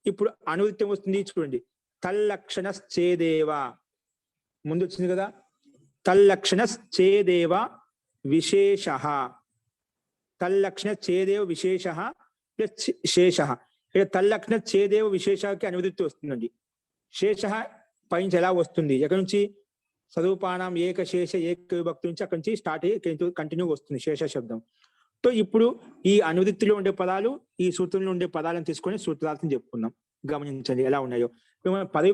ఇప్పుడు అనువృత్తి వస్తుంది చూడండి. తల్లక్షణ చేదేవ ముందు వచ్చింది కదా, తల్లక్షణ చేదేవ విశేష, తల్లక్షణ చేదేవ విశేష ప్లస్ శేష. ఇక్కడ తల్లక్షణ చేదేవ విశేషకి అనువృత్తి వస్తుందండి. శేష పైన ఎలా వస్తుంది, ఎక్కడి నుంచి స్వరూపానం ఏకశేష ఏక విభక్తి నుంచి అక్కడి నుంచి స్టార్ట్ అయ్యి కంటిన్యూ వస్తుంది శేష శబ్దం. సో ఇప్పుడు ఈ అనువృత్తిలో ఉండే పదాలు, ఈ సూత్రంలో ఉండే పదాలను తీసుకొని సూత్రార్థం చెప్పుకుందాం. గమనించండి ఎలా ఉన్నాయో. మనం పదవి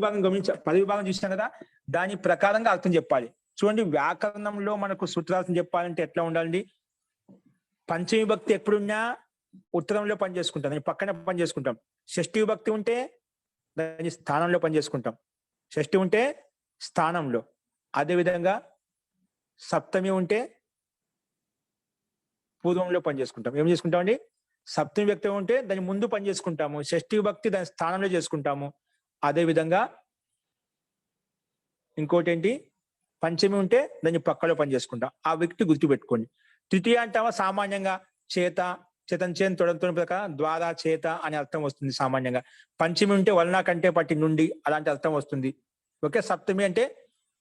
భాగం చూసాం కదా, దాని ప్రకారంగా అర్థం చెప్పాలి. చూడండి, వ్యాకరణంలో మనకు సూత్రార్థం చెప్పాలంటే ఎట్లా ఉండాలండి? పంచమి విభక్తి ఎప్పుడున్నా ఉత్తరంలో పని చేసుకుంటాం, దాని పక్కన పని చేసుకుంటాం. షష్ఠి విభక్తి ఉంటే దాని స్థానంలో పని చేసుకుంటాం, షష్ఠి ఉంటే స్థానంలో. అదేవిధంగా సప్తమి ఉంటే పూర్వంలో పని చేసుకుంటాం. ఏం చేసుకుంటామండి? సప్తమి విభక్తి ఉంటే దాని ముందు పని చేసుకుంటాము, షష్ఠి విభక్తి దాని స్థానంలో చేసుకుంటాము. అదేవిధంగా ఇంకోటి ఏంటి, పంచమి ఉంటే దాన్ని పక్కలో పని చేసుకుంటాం. ఆ వ్యక్తి గుర్తుపెట్టుకోండి. తృతీయ అంటావా సామాన్యంగా చేత, చేతం చేత తొడతో ప్రకారం ద్వారా చేత అనే అర్థం వస్తుంది సామాన్యంగా. పంచమి ఉంటే వలన కంటే పట్టి నుండి అలాంటి అర్థం వస్తుంది. ఓకే, సప్తమి అంటే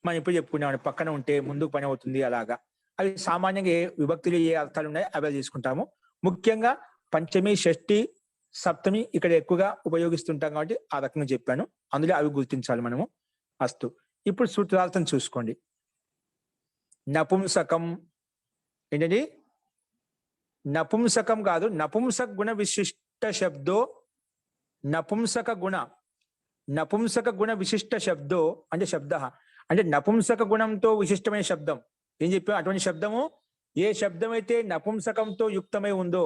మనం ఇప్పుడు చెప్పుకున్నాం, పక్కన ఉంటే ముందుకు పని అవుతుంది అలాగా. అవి సామాన్యంగా ఏ విభక్తులు ఏ అర్థాలు ఉన్నాయో అవి తీసుకుంటాము. ముఖ్యంగా పంచమి, షష్ఠి, సప్తమి ఇక్కడ ఎక్కువగా ఉపయోగిస్తుంటాం కాబట్టి ఆ రకంగా చెప్పాను. అందులో అవి గుర్తించాలి మనము. అస్తు. ఇప్పుడు సూత్రార్థం చూసుకోండి. నపుంసకం ఏంటండి? నపుంసకం కాదు, నపుంసక గుణ విశిష్ట శబ్దో, నపుంసక గుణ విశిష్ట శబ్దో అంటే శబ్ద అంటే నపుంసక గుణంతో విశిష్టమైన శబ్దం. ఏం చెప్పాం? అటువంటి శబ్దము ఏ శబ్దం అయితే నపుంసకంతో యుక్తమై ఉందో,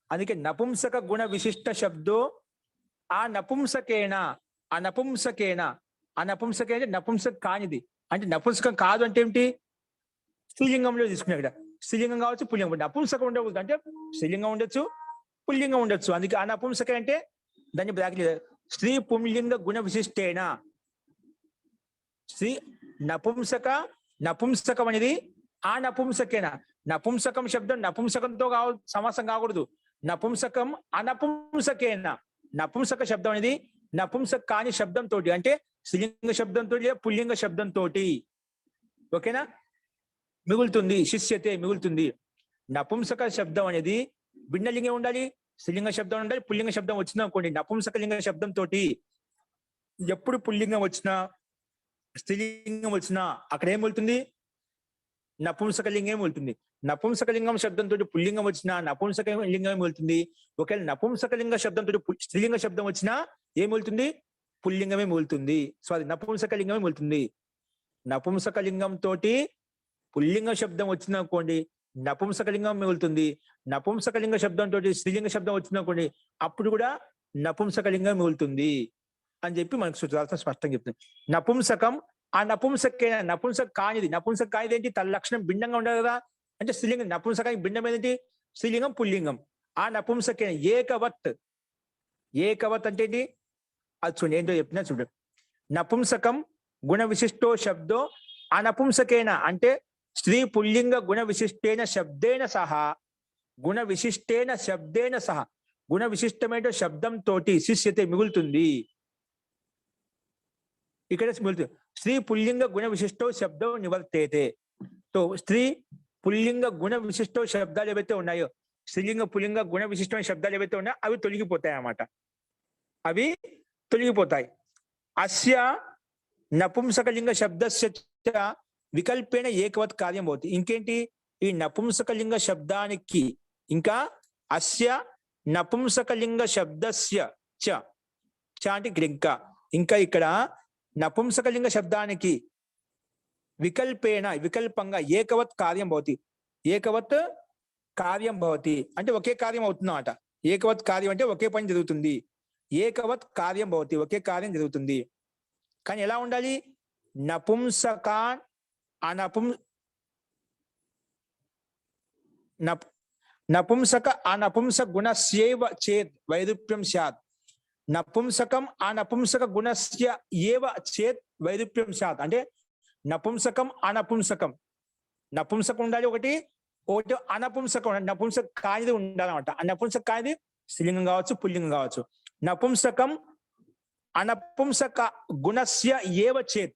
అందుకే నపుంసక గుణ విశిష్ట శబ్దో ఆ నపుంసకేన అంటే నపుంసక కానిది. అంటే నపుంసకం కాదు అంటే ఏమిటి? స్త్రీలింగంలో తీసుకున్నాం. ఇక్కడ స్త్రీలింగం కావచ్చు, పుల్లింగం. నపుంసకం ఉండకూడదు అంటే స్త్రీలింగం ఉండొచ్చు, పుల్లింగం ఉండొచ్చు. అందుకే ఆ నపుంసక అంటే దాన్ని బ్రాకెట్ స్త్రీ పుంలింగ గుణ విశిష్టేన. స్త్రీ నపుంసకం అనేది ఆ నపుంసకేన. నపుంసకం శబ్దం నపుంసకంతో సమాసం కాకూడదు. నపుంసకం అనపుంసకేన. నపుంసక శబ్దం అనేది నపుంసక కాని శబ్దంతో, అంటే స్త్రీలింగ శబ్దంతో లేదా పుల్లింగ శబ్దంతో ఓకేనా మిగులుతుంది. శిష్యతే మిగులుతుంది. నపుంసక శబ్దం అనేది భిన్నలింగం ఉండాలి, స్త్రీలింగ శబ్దం ఉండాలి. పుల్లింగ శబ్దం వచ్చింది అనుకోండి, నపుంసక లింగ శబ్దంతో ఎప్పుడు పుల్లింగం వచ్చినా స్త్రీలింగం వచ్చినా అక్కడ ఏం వెళ్తుంది? నపుంసక లింగం వెళ్తుంది. నపుంసక లింగం శబ్దంతో పుల్లింగం వచ్చినా నపుంసక లింగం వెళ్తుంది. ఒకవేళ నపుంసక లింగ శబ్దంతో స్త్రీలింగ శబ్దం వచ్చినా ఏం వెళ్తుంది? పుల్లింగమే వెళ్తుంది. సో అది నపుంసక లింగమే వెళ్తుంది. నపుంసక లింగంతో పుల్లింగ శబ్దం వచ్చిందనుకోండి, నపుంసక లింగం మిగులుతుంది. నపుంసక లింగ శబ్దంతో స్త్రీలింగ శబ్దం వచ్చిందనుకోండి, అప్పుడు కూడా నపుంసక లింగం మిగులుతుంది అని చెప్పి మనకు సూత్రార్థం స్పష్టంగా చెప్తుంది. నపుంసకం ఆ నపుంసకైన నపుంసక కానిది. నపుంసక కానిది ఏంటి? తన లక్షణం భిన్నంగా ఉండదు కదా. అంటే స్త్రీలింగం నపుంసకానికి భిన్నం ఏంటి? స్త్రీలింగం పుల్లింగం. ఆ నపుంసకైన ఏకవత్ అంటే ఏంటి? అది చూడండి, ఏంటో చెప్పినా చూడండి. నపుంసకం గుణ విశిష్టో శబ్దో అనపుంసకేన అంటే స్త్రీ పుల్లింగ గుణ విశిష్టేన శబ్దేన సహా గుణ విశిష్టమైన శబ్దం తోటి శిష్యతే మిగులుతుంది. ఇక్కడ మిగులుతుంది. స్త్రీ పుల్లింగ గుణ విశిష్టో శబ్దం నివర్తేతే. తో స్త్రీ పుల్లింగ గుణ విశిష్టో శబ్దాలు ఏవైతే ఉన్నాయో, స్త్రీలింగ పుల్లింగ గుణ విశిష్టమైన శబ్దాలు ఏవైతే ఉన్నాయో అవి తొలగిపోతాయి అన్నమాట. అవి తొలగిపోతాయి. అస్య నపుంసకలింగ శబ్దస్య వికల్పేణ ఏకవత్ కార్యం అవుతుంది. ఇంకేంటి? ఈ నపుంసకలింగ శబ్దానికి ఇంకా అస్య నపుంసకలింగ శబ్దస్య చ అంటే ఇంకా ఇక్కడ నపుంసకలింగ శబ్దానికి వికల్పంగా ఏకవత్ కార్యం భవతి. ఏకవత్ కార్యం భవతి అంటే ఒకే కార్యం అవుతుంది అన్నమాట. ఏకవత్ కార్యం అంటే ఒకే పని జరుగుతుంది. ఏకవత్ కార్యం భవతి ఒకే కార్యం జరుగుతుంది. కానీ ఎలా ఉండాలి? నపుంసకాన్ నపుంసక అనపుంసక గుణస్యైవ చేత్ వైరుప్యం స్యాత్. నపుంసకం అనపుంసక గుణస్య ఏవ చేత్ వైరుప్యం స్యాత్ అంటే నపుంసకం అనపుంసకం. నపుంసకం ఉండాలి ఒకటి అనపుంసకం నపుంసక కానిది ఉండాలన్నమాట. నపుంసక కానిది స్త్రీలింగం కావచ్చు, పుల్లింగం కావచ్చు. నపుంసకం అనపుంసక గుణస్య ఏవ చేత్,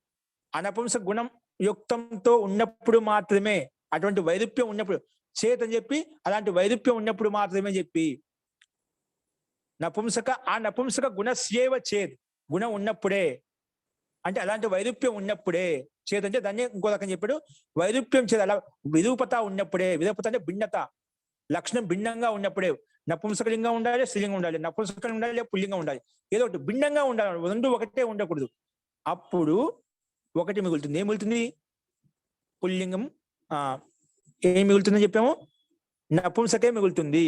అనపుంసక గుణం యుక్తంతో ఉన్నప్పుడు మాత్రమే, అటువంటి వైరుప్యం ఉన్నప్పుడు చేత్ అని చెప్పి అలాంటి వైరుప్యం ఉన్నప్పుడు మాత్రమే చెప్పి, నపుంసక గుణస్యేవ చేత్, గుణం ఉన్నప్పుడే అంటే అలాంటి వైరుప్యం ఉన్నప్పుడే, చేత్ అంటే దాన్ని ఇంకో రకం చెప్పాడు, వైరుప్యం చేత అలా విరూపత ఉన్నప్పుడే, విరూపత అంటే భిన్నత, లక్షణం భిన్నంగా ఉన్నప్పుడే, నపుంసకలింగం ఉండాలి, స్త్రీలింగం ఉండాలి, నపుంసకలింగం ఉండాలి, పుల్లింగం ఉండాలి, ఏదో ఒకటి భిన్నంగా ఉండాలి, రెండు ఒకటే ఉండకూడదు. అప్పుడు ఒకటి మిగులుతుంది. ఏం మిగులుతుంది? పుల్లింగం. ఏం మిగులుతుందని చెప్పాము? నపుంసకే మిగులుతుంది.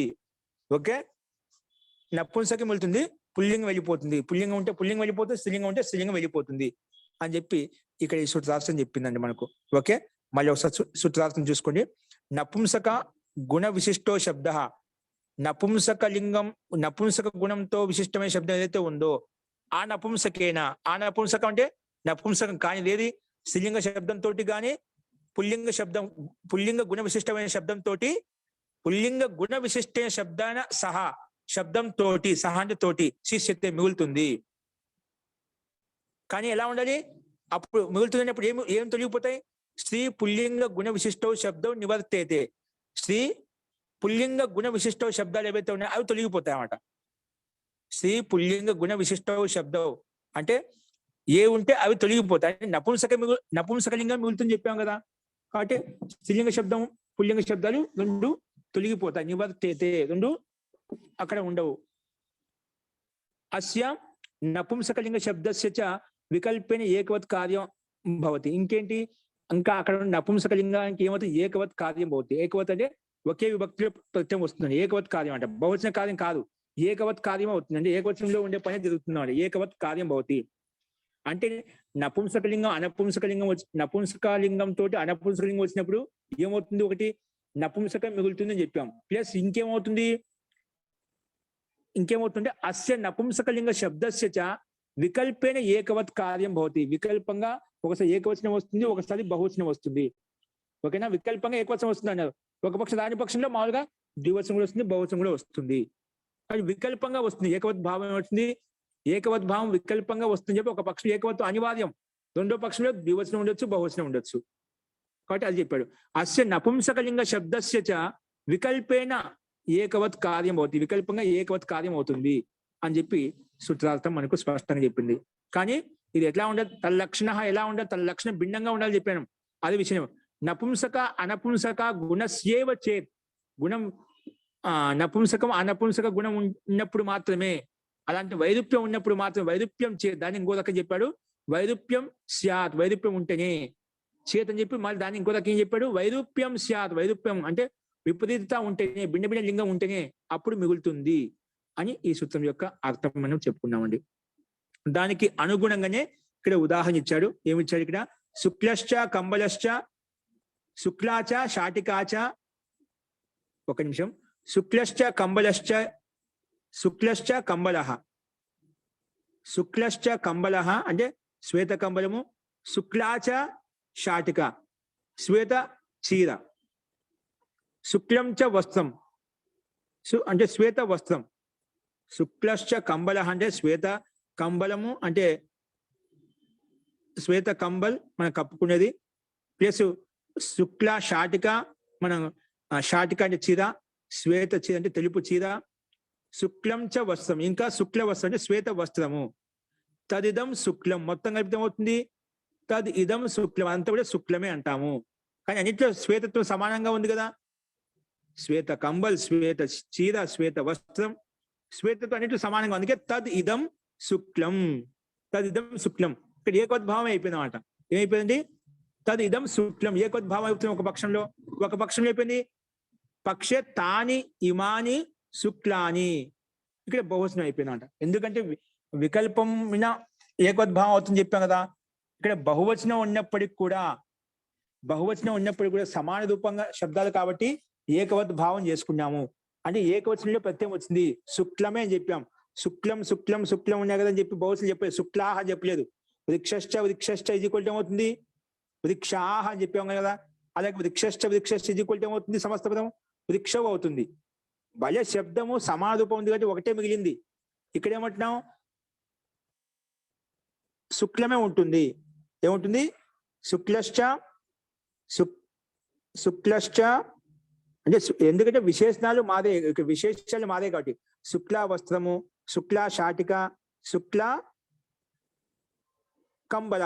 ఓకే, నపుంసకే మిగులుతుంది, పుల్లింగం వెళ్ళిపోతుంది. పుల్లింగం ఉంటే పుల్లింగం వెళ్ళిపోతుంది, స్త్రీలింగం ఉంటే స్త్రీలింగం వెళ్ళిపోతుంది అని చెప్పి ఇక్కడ ఈ సూత్రార్థం చెప్పిందండి మనకు. ఓకే, మళ్ళీ ఒకసారి సూత్రార్థం చూసుకోండి. నపుంసక గుణ విశిష్టో శబ్ద, నపుంసక లింగం, నపుంసక గుణంతో విశిష్టమైన శబ్దం ఏదైతే ఉందో ఆ నపుంసకేనా, ఆ నపుంసకం అంటే నపుంసకం కానీ ఏది స్త్రీలింగ శబ్దంతో కానీ పుల్లింగ గుణ విశిష్టమైన శబ్దంతో, పుల్లింగ గుణ విశిష్టమైన శబ్దాన సహా, శబ్దంతో సహా అంటే తోటి శిష్యతే మిగులుతుంది. కానీ ఎలా ఉండాలి? అప్పుడు మిగులుతుంది అప్పుడు ఏం తొలగిపోతాయి? స్త్రీ పుల్లింగ గుణ విశిష్టో శబ్దం నివర్తేతే, స్త్రీ పుల్లింగ గుణ విశిష్టో శబ్దాలు ఏవైతే ఉన్నాయో అవి తొలగిపోతాయి అన్నమాట. స్త్రీ పుల్లింగ గుణ విశిష్టో శబ్దం అంటే ఏ ఉంటే అవి తొలగిపోతాయి. నపుంసకలింగం మిగులుతుంది చెప్పాం కదా, కాబట్టి స్త్రీలింగ శబ్దం పుల్లింగ శబ్దాలు రెండు తొలగిపోతాయి. నివర్తేతే, రెండు అక్కడ ఉండవు. అస్య నపుంసకలింగ శబ్దస్య చ వికల్పేన ఏకవత్ కార్యం భవతి. ఇంకేంటి? ఇంకా అక్కడ నపుంసకలింగానికి ఏమవుతుంది? ఏకవత్ కార్యం భవతి. ఏకవత్ అంటే ఒకే విభక్తిలో ప్రత్యయం వస్తుందండి. ఏకవత్ కార్యం అంటే బహువచన కార్యం కాదు, ఏకవత్ కార్యం అవుతుందండి. ఏకవచనంలో ఉండే పని జరుగుతుందండి. ఏకవత్ కార్యం భవతి అంటే నపుంసకలింగం అనపుంసకలింగం నపుంసకలింగం తోటి అనపుంసకలింగం వచ్చినప్పుడు ఏమవుతుంది? ఒకటి నపుంసకం మిగులుతుంది అని చెప్పాం. ప్లస్ ఇంకేమవుతుంటే అస్య నపుంసకలింగ శబ్దస్య చ వికల్పేన ఏకవత్ కార్యం భవతి. వికల్పంగా ఒకసారి ఏకవచనం వస్తుంది, ఒకసారి బహువచనం వస్తుంది. ఓకేనా? వికల్పంగా ఏకవచనం వస్తుంది అన్నారు. ఒక పక్షం దాని పక్షంలో మామూలుగా ద్వివచనం కూడా వస్తుంది, బహువచనం కూడా వస్తుంది. అది వికల్పంగా వస్తుంది. ఏకవత్ భావం ఏమవుతుంది? ఏకవత్ భావం వికల్పంగా వస్తుంది చెప్పి ఒక పక్షం ఏకవత్వం అనివార్యం, రెండో పక్షంలో ద్వివచనం ఉండొచ్చు, బహువచనం ఉండొచ్చు. కాబట్టి అది చెప్పాడు. అస్య నపుంసకలింగ శబ్దస్య చ వికల్పేన ఏకవత్ కార్యం అవుతుంది, వికల్పంగా ఏకవత్ కార్యం అవుతుంది అని చెప్పి సూత్రార్థం మనకు స్పష్టంగా చెప్పింది. కానీ ఇది ఎట్లా ఉండదు? తల్లక్షణ ఎలా ఉండదు? తల్లక్షణం భిన్నంగా ఉండాలి చెప్పాను. అదే విషయం. నపుంసక అనపుంసక గుణస్యేవ చేత్, గుణం నపుంసకం అనపుంసక గుణం ఉన్నప్పుడు మాత్రమే, అలాంటి వైరుప్యం ఉన్నప్పుడు మాత్రం, వైరుప్యం చేత్ దాన్ని ఇంకో రకం చెప్పాడు. వైరుప్యం స్యాత్, వైరుప్యం ఉంటేనే చేత్ అని చెప్పి మళ్ళీ దాన్ని ఇంకో రకం చెప్పాడు. వైరుప్యం స్యాత్, వైరుప్యం అంటే విపరీతత ఉంటేనే, భిన్న భిన్న లింగం ఉంటేనే అప్పుడు మిగులుతుంది అని ఈ సూత్రం యొక్క అర్థం మనం చెప్పుకున్నామండి. దానికి అనుగుణంగానే ఇక్కడ ఉదాహరణ ఇచ్చాడు. ఏమిచ్చాడు ఇక్కడ? శుక్లశ్చ కంబలశ్చ, శుక్లాచ శాటికాచ, ఒక నిమిషం, శుక్లశ్చ కంబలశ్చ, శుక్లశ్చ కంబలః, శుక్లశ్చ కంబలః అంటే శ్వేత కంబలము, శుక్లాచ శాటిక శ్వేత చీర, శుక్లం చ వస్త్రం అంటే శ్వేత వస్త్రం, శుక్లశ్చ కంబలః అంటే శ్వేత కంబలము అంటే శ్వేత కంబల్ మనం కప్పుకునేది, ప్లస్ శుక్ల శాటిక మనం శాటిక అంటే చీర, శ్వేత చీర అంటే తెలుపు చీర, శుక్లం చ వస్త్రం ఇంకా శుక్ల వస్త్రం అంటే శ్వేత వస్త్రము, తదిదం శుక్లం మొత్తం కలిపితే ఏమవుతుంది? తద్ ఇదం శుక్లం, అంతా కూడా శుక్లమే అంటాము. కానీ అన్నింటిలో శ్వేతత్వం సమానంగా ఉంది కదా. శ్వేత కంబల్, శ్వేత చీర, శ్వేత వస్త్రం, శ్వేతత్వం అన్నింటిలో సమానంగా, అందుకే తద్ ఇదం శుక్లం, తద్ ఇదం శుక్లం. ఇక్కడ ఏకోద్భావం అయిపోయింది అన్నమాట. ఏమైపోయింది? తద్ ఇదం శుక్లం, ఏకోద్భావం అయిపోతుంది ఒక పక్షంలో. ఒక పక్షంలో అయిపోయింది పక్షే తాని ఇమాని శుక్లాని, ఇక్కడ బహువచనం అయిపోయింది అంట. ఎందుకంటే వికల్పం విన ఏకోద్భావం అవుతుంది చెప్పాం కదా. ఇక్కడ బహువచనం ఉన్నప్పటికి కూడా సమాన రూపంగా శబ్దాలు కాబట్టి ఏకవత్ భావం చేసుకున్నాము. అంటే ఏకవచనంలో ప్రత్యయం వచ్చింది, శుక్లమే అని చెప్పాం. శుక్లం శుక్లం శుక్లం ఉన్నాయి కదా అని చెప్పి బహువచనం చెప్పలేదు, శుక్లాహ చెప్పలేదు. వృక్షశ్చ వృక్షశ్చ ఈక్వల్ ఏమవుతుంది? వృక్షాహ అని చెప్పాం కదా. అలాగే వృక్షశ్చ వృక్షశ్చ ఈక్వల్ ఏమవుతుంది? సమస్త పదం వృక్షం అవుతుంది. భయ శబ్దము సమాన రూపం ఉంది కాబట్టి ఒకటే మిగిలింది. ఇక్కడ ఏమంటున్నాం? శుక్లమే ఉంటుంది. ఏముంటుంది? శుక్లశ్చ శుక్లశ్చ అంటే ఎందుకంటే విశేషణాలు మాదే, విశేషాలు మాదే కాబట్టి శుక్లా వస్త్రము, శుక్లా శాటిక, శుక్లా కంబల,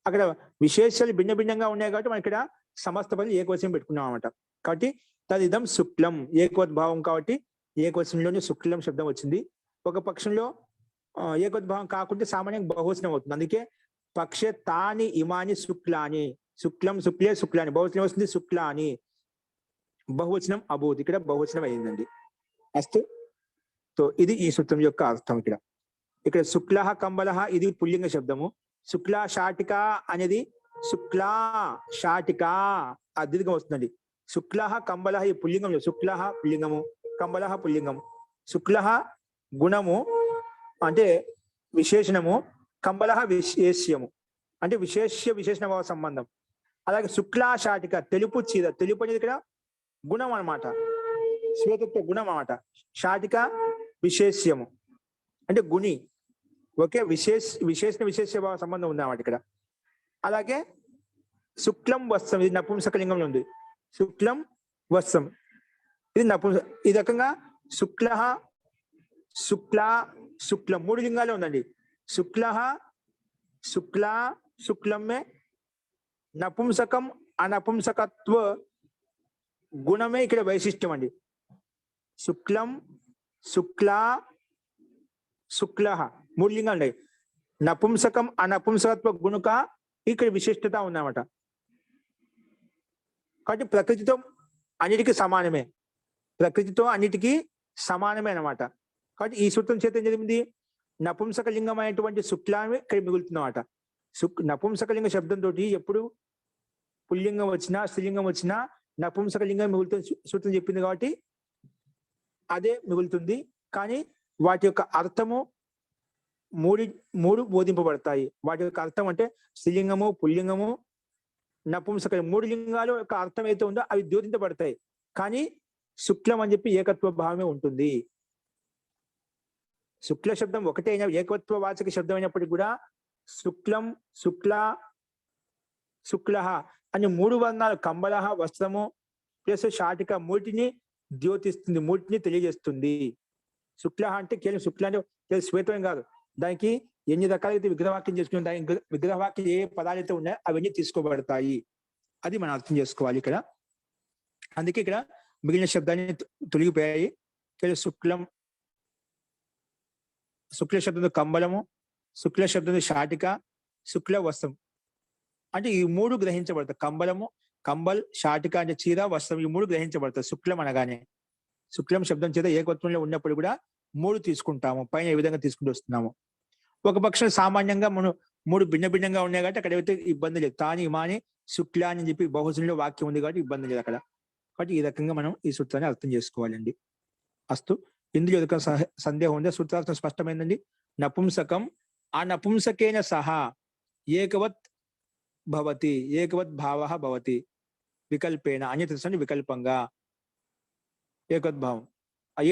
అక్కడ విశేషాలు భిన్న భిన్నంగా ఉన్నాయి కాబట్టి మనం ఇక్కడ సమస్త పనులు ఏకవచనం పెట్టుకున్నాం అనమాట. కాబట్టి తదిదం శుక్లం ఏకోద్భావం కాబట్టి ఏకవచనంలోనే శుక్లం శబ్దం వచ్చింది. ఒక పక్షంలో ఏకోద్భావం కాకుంటే సామాన్యంగా బహువచనం అవుతుంది. అందుకే పక్ష తాని ఇమాని శుక్లాని, శుక్లం శుక్లే శుక్లాని, బహువచనం వస్తుంది శుక్లాని, బహువచనం అభూత్, ఇక్కడ బహువచనం అయిందండి. అస్తు. సో ఇది ఈ సూత్రం యొక్క అర్థం. ఇక్కడ శుక్ల కంబల ఇది పుల్లింగ శబ్దము. శుక్లా శాటిక అనేది శుక్లా శాటిక అద్వితంగా వస్తుందండి. శుక్ల కంబల ఈ పుల్లింగం, శుక్ల పుల్లింగము, కంబల పుల్లింగం. శుక్ల గుణము అంటే విశేషణము, కంబల విశేష్యము అంటే విశేషణ భావ సంబంధం. అలాగే శుక్లా శాటిక తెలుపు చీర, తెలుపు అనేది ఇక్కడ గుణం అన్నమాట, శ్వేతత్వ గుణం అన్నమాట. శాటిక విశేష్యము అంటే గుణి. ఓకే, విశేష భావ సంబంధం ఉంది అన్నమాట ఇక్కడ. అలాగే శుక్లం వస్త్రం ఇది నపుంసకలింగంలో ఉంది. శుక్లం వస్త్రం ఇది ఈ రకంగా శుక్ల శుక్లా శుక్లం 3 లింగాలే ఉందండి. శుక్ల శుక్లా శుక్లమే నపుంసకం అనపుంసకత్వ గుణమే ఇక్కడ వైశిష్ట్యం అండి. శుక్లం శుక్లా శుక్ల 3 లింగాలు ఉన్నాయి. నపుంసకం అనపుంసకత్వ గుణక ఇక్కడ విశిష్టత ఉందన్నమాట. కాబట్టి ప్రకృతితో అన్నిటికీ సమానమే, ప్రకృతితో అన్నిటికీ సమానమే అన్నమాట. కాబట్టి ఈ సూత్రం చేత ఏం జరిగింది? నపుంసక లింగం అయినటువంటి శుక్లామే ఇక్కడ మిగులుతుందన్నమాట. నపుంసకలింగ శబ్దంతో ఎప్పుడు పుల్లింగం వచ్చినా స్త్రీలింగం వచ్చినా నపుంసక లింగం మిగులుతుంది సూత్రం చెప్పింది కాబట్టి అదే మిగులుతుంది. కానీ వాటి యొక్క అర్థము మూడు బోధింపబడతాయి. వాటి యొక్క అర్థం అంటే స్త్రీలింగము, పుల్లింగము, నపుంసక 3 లింగాలు యొక్క అర్థం అయితే ఉందో అవి ద్యోతించబడతాయి. కానీ శుక్లం అని చెప్పి ఏకత్వ భావమే ఉంటుంది. శుక్ల శబ్దం ఒకటే అయినా ఏకత్వ వాచక శబ్దం అయినప్పటికీ కూడా శుక్లం శుక్ల శుక్ల అని 3 వర్ణాలు కంబల వస్త్రము ప్లస్ శాటిక మూటిని ద్యోతిస్తుంది, మూటిని తెలియజేస్తుంది. శుక్ల అంటే కేవలం శుక్ల అంటే శ్వేతం కాదు, దానికి ఎన్ని రకాలైతే విగ్రహవాక్యం చేసుకుని దానికి విగ్రహవాక్యం ఏ పదాలు అయితే ఉన్నాయో అవన్నీ తీసుకోబడతాయి. అది మనం అర్థం చేసుకోవాలి ఇక్కడ. అందుకే ఇక్కడ మిగిలిన శబ్దాన్ని తొలగిపోయాయి. శుక్లం శుక్ల శబ్దంతో కంబలము, శుక్ల శబ్దంతో శాటిక, శుక్ల వస్త్రం అంటే ఈ 3 గ్రహించబడతాయి. కంబలము, కంబల్, శాటిక అంటే చీర, వస్త్రం ఈ 3 గ్రహించబడతాయి శుక్లం అనగానే. శుక్లం శబ్దం చేత ఏకత్వంలో ఉన్నప్పుడు కూడా 3 తీసుకుంటాము, పైన ఏ విధంగా తీసుకుంటూ వస్తున్నాము. ఒక పక్షం సామాన్యంగా మనం 3 భిన్న భిన్నంగా ఉన్నాయి కాబట్టి అక్కడ అయితే ఇబ్బంది లేదు. తాని ఇమాని శుక్ల అని చెప్పి బహుశంలో వాక్యం ఉంది కాబట్టి ఇబ్బంది లేదు అక్కడ. కాబట్టి ఈ రకంగా మనం ఈ సూత్రాన్ని అర్థం చేసుకోవాలండి. అస్తు. ఇందులో ఒక సందేహం ఉంది, సూత్రార్థం స్పష్టమైందండి. నపుంసకం ఆ నపుంసకేన సహా ఏకవత్ భవతి, ఏకవత్ భావ భవతి వికల్పేన అన్యత వికల్పంగా ఏకద్భావం.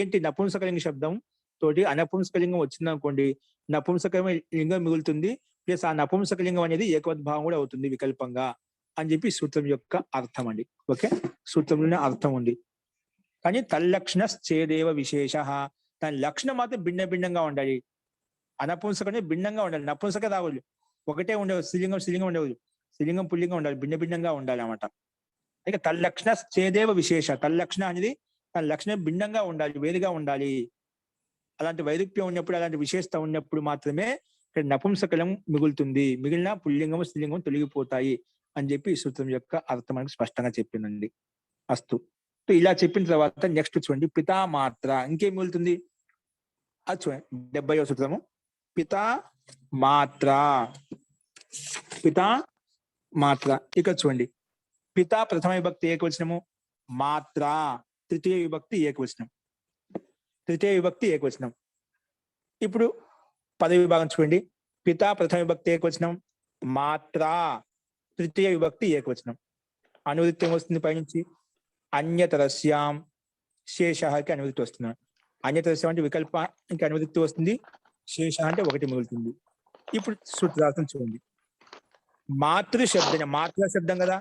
ఏంటి? నపుంసకలింగ శబ్దం తోటి అనపుంసకలింగం వచ్చింది అనుకోండి, నపుంసకమే లింగం మిగులుతుంది, ప్లస్ ఆ నపుంసకలింగం అనేది ఏకవద్భావం కూడా అవుతుంది వికల్పంగా అని చెప్పి సూత్రం యొక్క అర్థం అండి. ఓకే, సూత్రంలోనే అర్థం ఉంది. కానీ తల్లక్షణ చేదేవ విశేష, దాని లక్షణం మాత్రం భిన్న భిన్నంగా ఉండాలి. అనపుంసకనే భిన్నంగా ఉండాలి, నపుంసక రావాలి ఒకటే ఉండేది. స్త్రీలింగం ఉండేది, స్త్రీలింగం పుల్లింగం ఉండాలి, భిన్న భిన్నంగా ఉండాలి అన్నమాట. ఇక తల్లక్షణ చేదేవ విశేష, తల్లక్షణ అనేది తన లక్షణం భిన్నంగా ఉండాలి, వేరుగా ఉండాలి. అలాంటి వైరుప్యం ఉన్నప్పుడు, అలాంటి విశేషత ఉన్నప్పుడు మాత్రమే ఇక్కడ నపుంసకలం మిగులుతుంది, మిగిలిన పుల్లింగము స్త్రీలింగం తొలగిపోతాయి అని చెప్పి ఈ సూత్రం యొక్క అర్థం మనకు స్పష్టంగా చెప్పిందండి. అస్తు. ఇలా చెప్పిన తర్వాత నెక్స్ట్ చూడండి, పితా మాత్ర ఇంకేం మిగులుతుంది అది చూడండి. 70వ సూత్రము పితా మాత్ర. పితా మాత్ర ఇక్కడ చూడండి, పితా ప్రథమ విభక్తి ఏకవచనము, మాత్ర తృతీయ విభక్తి ఏకవచనం, తృతీయ విభక్తి ఏకవచనం. ఇప్పుడు పదవి విభాగం చూడండి, పితా ప్రథమ విభక్తి ఏకవచనం, మాత్ర తృతీయ విభక్తి ఏకవచనం. అనువృత్తి వస్తుంది పైనుంచి, అన్యతరస్యాం శేషకి అనువృత్తి వస్తుంది. అన్యతరస్యం అంటే వికల్పానికి అనువృత్తి వస్తుంది, శేష అంటే ఒకటి మిగులుతుంది. ఇప్పుడు సూత్రార్థం చూడండి. మాతృ శబ్దం కదా,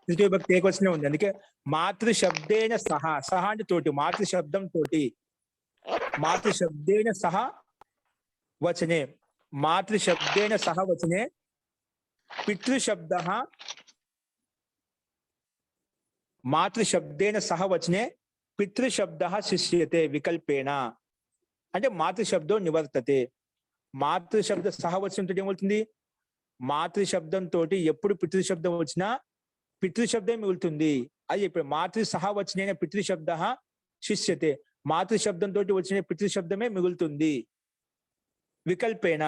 తృతీయ విభక్తి ఏకవచనం ఉంది, అందుకే మాతృ శబ్దేన సహా, సహా అంటే తోటి, మాతృ శబ్దం తోటి, మాతృ శబ్దేన సహ వచనే, మాతృ శబ్దేన సహ వచనే పితృశబ్ద, మాతృ శబ్దేన సహ వచనే పితృశబ్ద శిష్యతే వికల్పేన. అంటే మాతృశబ్దం నివర్తతే. మాతృశబ్ద సహవచనంతో ఏమవుతుంది, మాతృశబ్దంతో ఎప్పుడు పితృశబ్దం వచ్చినా పితృశబ్దం మిగులుతుంది. అది ఇప్పుడు మాతృ సహవచనైన పితృశబ్ద శిష్యతే, మాతృశబ్దంతో వచ్చిన పితృశబ్దమే మిగులుతుంది వికల్పేన,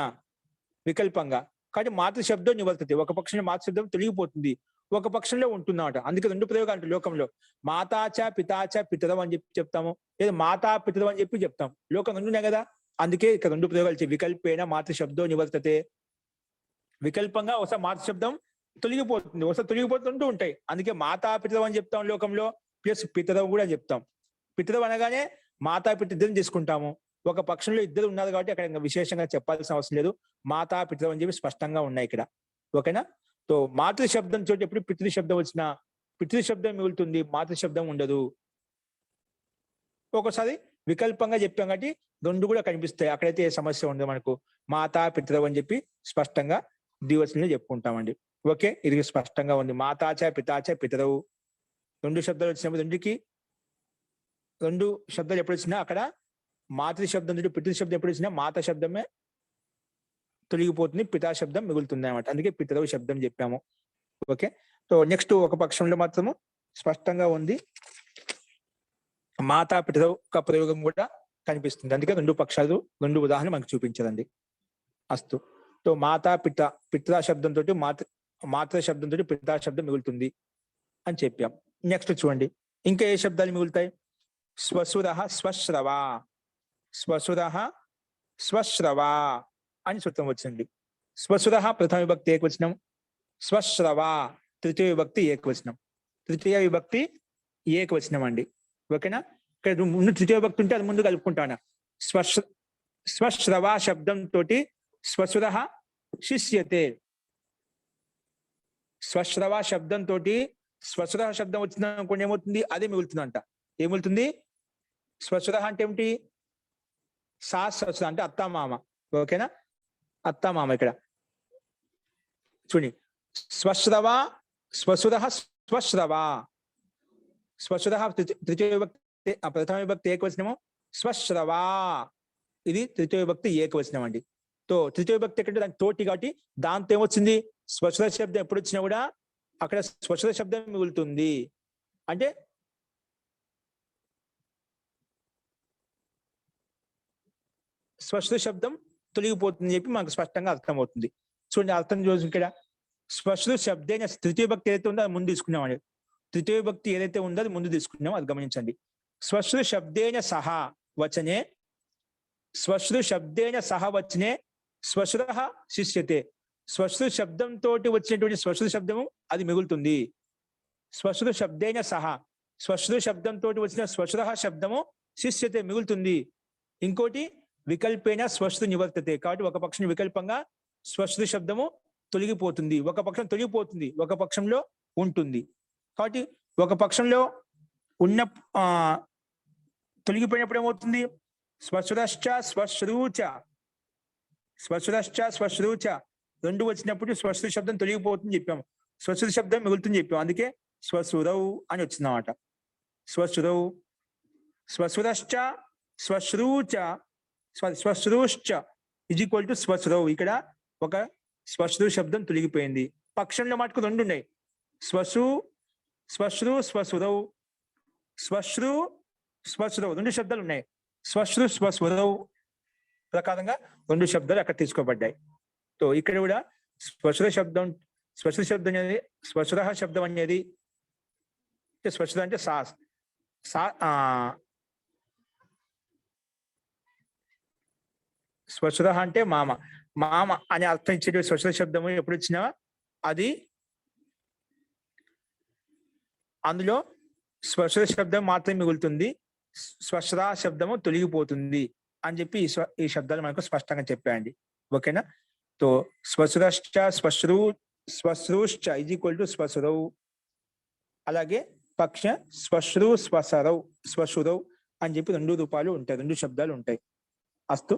వికల్పంగా. కాబట్టి మాతృశబ్దం నివర్తతే, ఒక పక్షంలో మాతృశబ్దం తొలగిపోతుంది, ఒక పక్షంలో ఉంటున్నమాట. అందుకే రెండు ప్రయోగాలు అంటే లోకంలో, మాతాచ పితాచ పితరం అని చెప్పి చెప్తాము, లేదా మాతా పితరం అని చెప్పి చెప్తాం. లోకం రెండునే కదా, అందుకే ఇక్కడ రెండు ప్రయోగాలు వికల్పేన మాతృశబ్దం నివర్తతే. వికల్పంగా ఒకసారి మాతృశబ్దం తొలగిపోతుంది, ఒకసారి తొలగిపోతుంటూ ఉంటాయి. అందుకే మాతా పితరం అని చెప్తాం లోకంలో, ప్లస్ పితరం కూడా చెప్తాం. పితరం అనగానే మాతా పిత ఇద్దరిని తీసుకుంటాము, ఒక పక్షంలో ఇద్దరు ఉన్నారు కాబట్టి అక్కడ ఇంకా విశేషంగా చెప్పాల్సిన అవసరం లేదు. మాతా పితరం అని చెప్పి స్పష్టంగా ఉన్నాయి ఇక్కడ. ఓకేనా? సో మాతృశబ్దం చోటు ఎప్పుడు పితృశబ్దం వచ్చినా పితృశబ్దం మిగులుతుంది, మాతృశబ్దం ఉండదు. ఒకసారి వికల్పంగా చెప్పాం కాబట్టి రెండు కూడా కనిపిస్తాయి, అక్కడైతే ఏ సమస్య ఉండదు మనకు. మాతా పితరం అని చెప్పి స్పష్టంగా ద్వివచనంలో చెప్పుకుంటామండి. ఓకే, ఇది స్పష్టంగా ఉంది. మాతాచ పితాచ పితరవు రెండు శబ్దాలు వచ్చినప్పుడు రెండు శబ్దాలు ఎప్పుడు వచ్చినా అక్కడ మాతృశబ్దం నుండి పితృశబ్దం ఎప్పుడు వచ్చినా మాతా శబ్దమే తొలగిపోతుంది, పితా శబ్దం మిగులుతుంది అనమాట. అందుకే పితరవు శబ్దం చెప్పాము. ఓకే, సో నెక్స్ట్ ఒక పక్షంలో మాత్రము స్పష్టంగా ఉంది, మాతా పితరవు ఒక ప్రయోగం కూడా కనిపిస్తుంది. అందుకే రెండు పక్షాలు రెండు ఉదాహరణ మనకు చూపించదండి. అస్తు. సో మాతా పితా శబ్దంతో మాతృ శబ్దంతో పితా శబ్దం మిగులుతుంది అని చెప్పాం. నెక్స్ట్ చూడండి, ఇంకా ఏ శబ్దాలు మిగులుతాయి? స్వసుర స్వశ్రవ, స్వసుర స్వశ్రవ అని సూత్రం వచ్చింది. స్వసుర ప్రథమ విభక్తి ఏకవచనం, స్వశ్రవ తృతీయ విభక్తి ఏకవచనం. తృతీయ విభక్తి ఏకవచనం అండి. ఓకేనా? ఇక్కడ ముందు తృతీయ విభక్తి ఉంటే అది ముందు కలుపుకుంటాను. స్వశ్రవ శబ్దంతో స్వసుర శిష్యతే, స్వశ్రవ శబ్దంతో స్వసుర శబ్దం వచ్చింది అనుకోండి, ఏమవుతుంది? అదే మిగులుతుందంట. ఏమిగులుతుంది? స్వసుర అంటే ఏమిటి? సా స్వసుర అంటే అత్తామామ. ఓకేనా? అత్తామామ. ఇక్కడ చూడండి, స్వశ్రవ స్వసుర స్వశ్రవ, స్వసుర తృతీయ విభక్తి ప్రథమ విభక్తి ఏకవచనము, స్వశ్రవ ఇది తృతీయ విభక్తి ఏకవచనం అండి. తో తృతీయ విభక్తి ఎక్కడంటే దానికి తోటి కాబట్టి దాంతో ఏమొచ్చింది? స్వసుర శబ్దం ఎప్పుడు వచ్చినా కూడా అక్కడ స్వసుర శబ్దం మిగులుతుంది. అంటే స్వసుర శబ్దం తొలగిపోతుంది చెప్పి మనకు స్పష్టంగా అర్థమవుతుంది. చూడండి, అర్థం చూసి ఇక్కడ స్వసుర శబ్దైన తృతీయ విభక్తి ఏదైతే ఉందో అది ముందు తీసుకున్నామండి. తృతీయ విభక్తి ఏదైతే ఉందో అది ముందు తీసుకున్నామో అది గమనించండి. స్వసుర శబ్దేన సహా వచనే, స్వసుర శబ్దేన సహ వచనే స్వసుర శిష్యతే. స్వసుర శబ్దంతో వచ్చినటువంటి స్వసుర శబ్దము అది మిగులుతుంది. స్వసుర శబ్దేన సహా, స్వసుర శబ్దంతో వచ్చిన స్వసుర శబ్దము శిష్యతే మిగులుతుంది. ఇంకోటి వికల్పేన స్వసుర నివర్తతే, కాబట్టి ఒక పక్షం వికల్పంగా స్వసుర శబ్దము తొలగిపోతుంది, ఒక పక్షం తొలగిపోతుంది, ఒక పక్షంలో ఉంటుంది. కాబట్టి ఒక పక్షంలో ఉన్న తొలగిపోయినప్పుడు ఏమవుతుంది? స్వసురశ్చ స్వశ్రూచ, స్వసురశ్చ స్వశ్రూచ రెండు వచ్చినప్పుడు స్వసుర శబ్దం తొలగిపోతుంది చెప్పాము, స్వసుర శబ్దం మిగులుతుంది చెప్పాము. అందుకే స్వసురవు అని వచ్చిందన్నమాట. స్వసురవు, స్వసురశ్చ స్వశ్రూచ స్వశ్రూశ్చ ఇజ్ ఈక్వల్ టు స్వసురవు. ఇక్కడ ఒక స్వశ్రు శబ్దం తొలగిపోయింది. పక్షంలో మటుకు రెండు ఉన్నాయి, శ్వశ్రు స్వసురవు, శ్వశ్రు స్వసురవు రెండు శబ్దాలు ఉన్నాయి. శ్వశ్రు స్వసురవు ప్రకారంగా రెండు శబ్దాలు అక్కడ తీసుకోబడ్డాయి. సో ఇక్కడ కూడా స్వసుర శబ్దం అనేది స్వసుర శబ్దం అనేది స్వసుర అంటే స్వసుర అంటే మామ అని అర్థం ఇచ్చే స్వసుర శబ్దము ఎప్పుడు వచ్చినా అది అందులో స్వసుర శబ్దం మాత్రమే మిగులుతుంది, స్వసుర శబ్దము తొలగిపోతుంది అని చెప్పి ఈ శబ్దాలు మనకు స్పష్టంగా చెప్పాయండి. ఓకేనా? తో స్వసురశ్చ స్వశ్రూశ్చ ఈజ్ ఈక్వల్ టు స్వసురౌ. అలాగే పక్ష స్వశురౌ అని చెప్పి 2 రూపాలు ఉంటాయి, 2 శబ్దాలు ఉంటాయి. అస్తు.